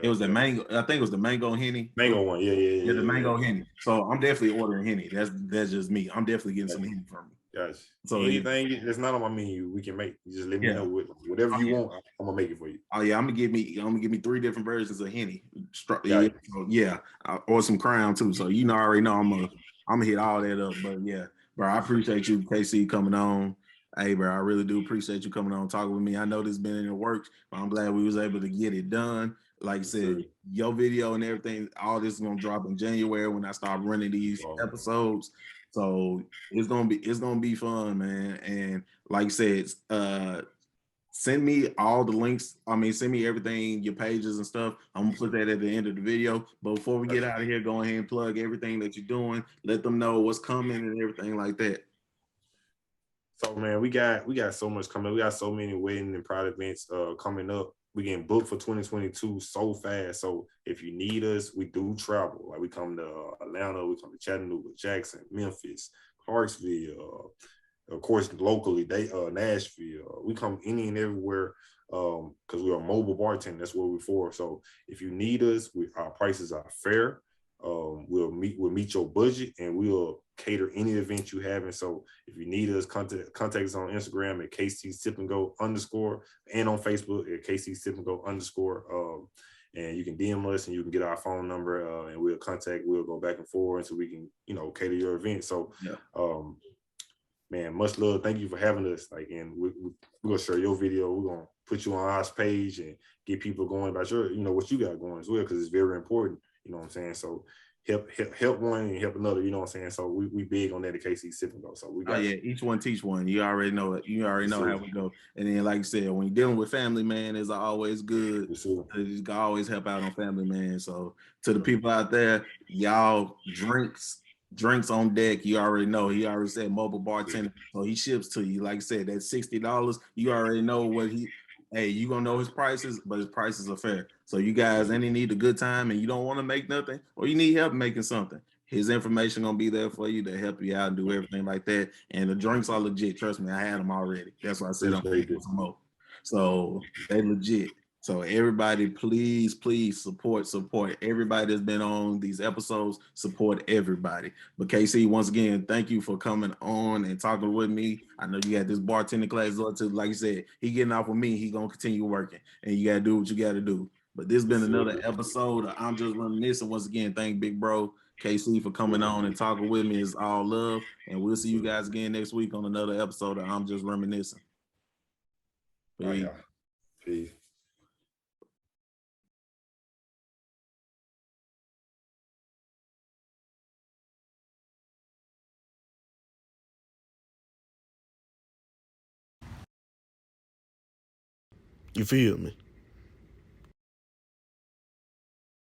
It was the mango. I think it was the mango Henny. Mango one, yeah. The mango Henny. So I'm definitely ordering Henny. That's just me. I'm definitely getting some Henny from you. Gotcha. So anything that's not on my menu, we can make. You just let me know whatever you want. I'm gonna make it for you. Oh yeah, I'm gonna give me 3 different versions of Henny. Or some Crown too. So already know I'm gonna hit all that up. But yeah, bro, I appreciate you, KC, coming on. Hey, bro, I really do appreciate you coming on talking with me. I know this has been in the works, but I'm glad we was able to get it done. Like I said, your video and everything, all this is gonna drop in January when I start running these episodes. So it's gonna be fun, man. And like I said, send me all the links. Send me everything, your pages and stuff. I'm gonna put that at the end of the video. But before we get out of here, go ahead and plug everything that you're doing. Let them know what's coming and everything like that. So man, we got so much coming. We got so many wedding and pride events coming up. We getting booked for 2022 so fast. So if you need us, we do travel. Like we come to Atlanta, we come to Chattanooga, Jackson, Memphis, Clarksville, of course locally, Nashville. We come any and everywhere because we're a mobile bartender. That's what we're for. So if you need us, our prices are fair. We'll meet your budget and we'll cater any event you have. And so if you need us, contact us on Instagram at KC_Sip&Go_ and on Facebook at KC_Sip&Go_. And you can DM us and you can get our phone number and we'll go back and forth so we can, cater your event. So, man, much love. Thank you for having us. And we're gonna share your video. We're gonna put you on our page and get people going about your, what you got going as well, because it's very important. You know what I'm saying? So help one and help another. You know what I'm saying? So we big on that at KC_Sip&Go. So we got each one teach one. You already know it. You already know how we go. And then, like I said, when you're dealing with family, man, it's always good. You can always help out on family, man. So to the people out there, y'all drinks on deck. You already know. He already said mobile bartender, so he ships to you. Like I said, that's $60. You already know what you gonna know his prices, but his prices are fair. So you guys, any need a good time and you don't want to make nothing, or you need help making something, his information gonna be there for you to help you out and do everything like that. And the drinks are legit. Trust me, I had them already. That's why I said I'm paying some more. So they legit. So everybody, please support everybody that's been on these episodes. Support everybody. But KC, once again, thank you for coming on and talking with me. I know you got this bartending class too. Like you said, he getting off with me. He gonna continue working, and you gotta do what you gotta do. But this has been another episode of I'm Just Reminiscing. Once again, thank big bro KC for coming on and talking with me. Is all love, and we'll see you guys again next week on another episode of I'm Just Reminiscing. Peace. Peace. You feel me?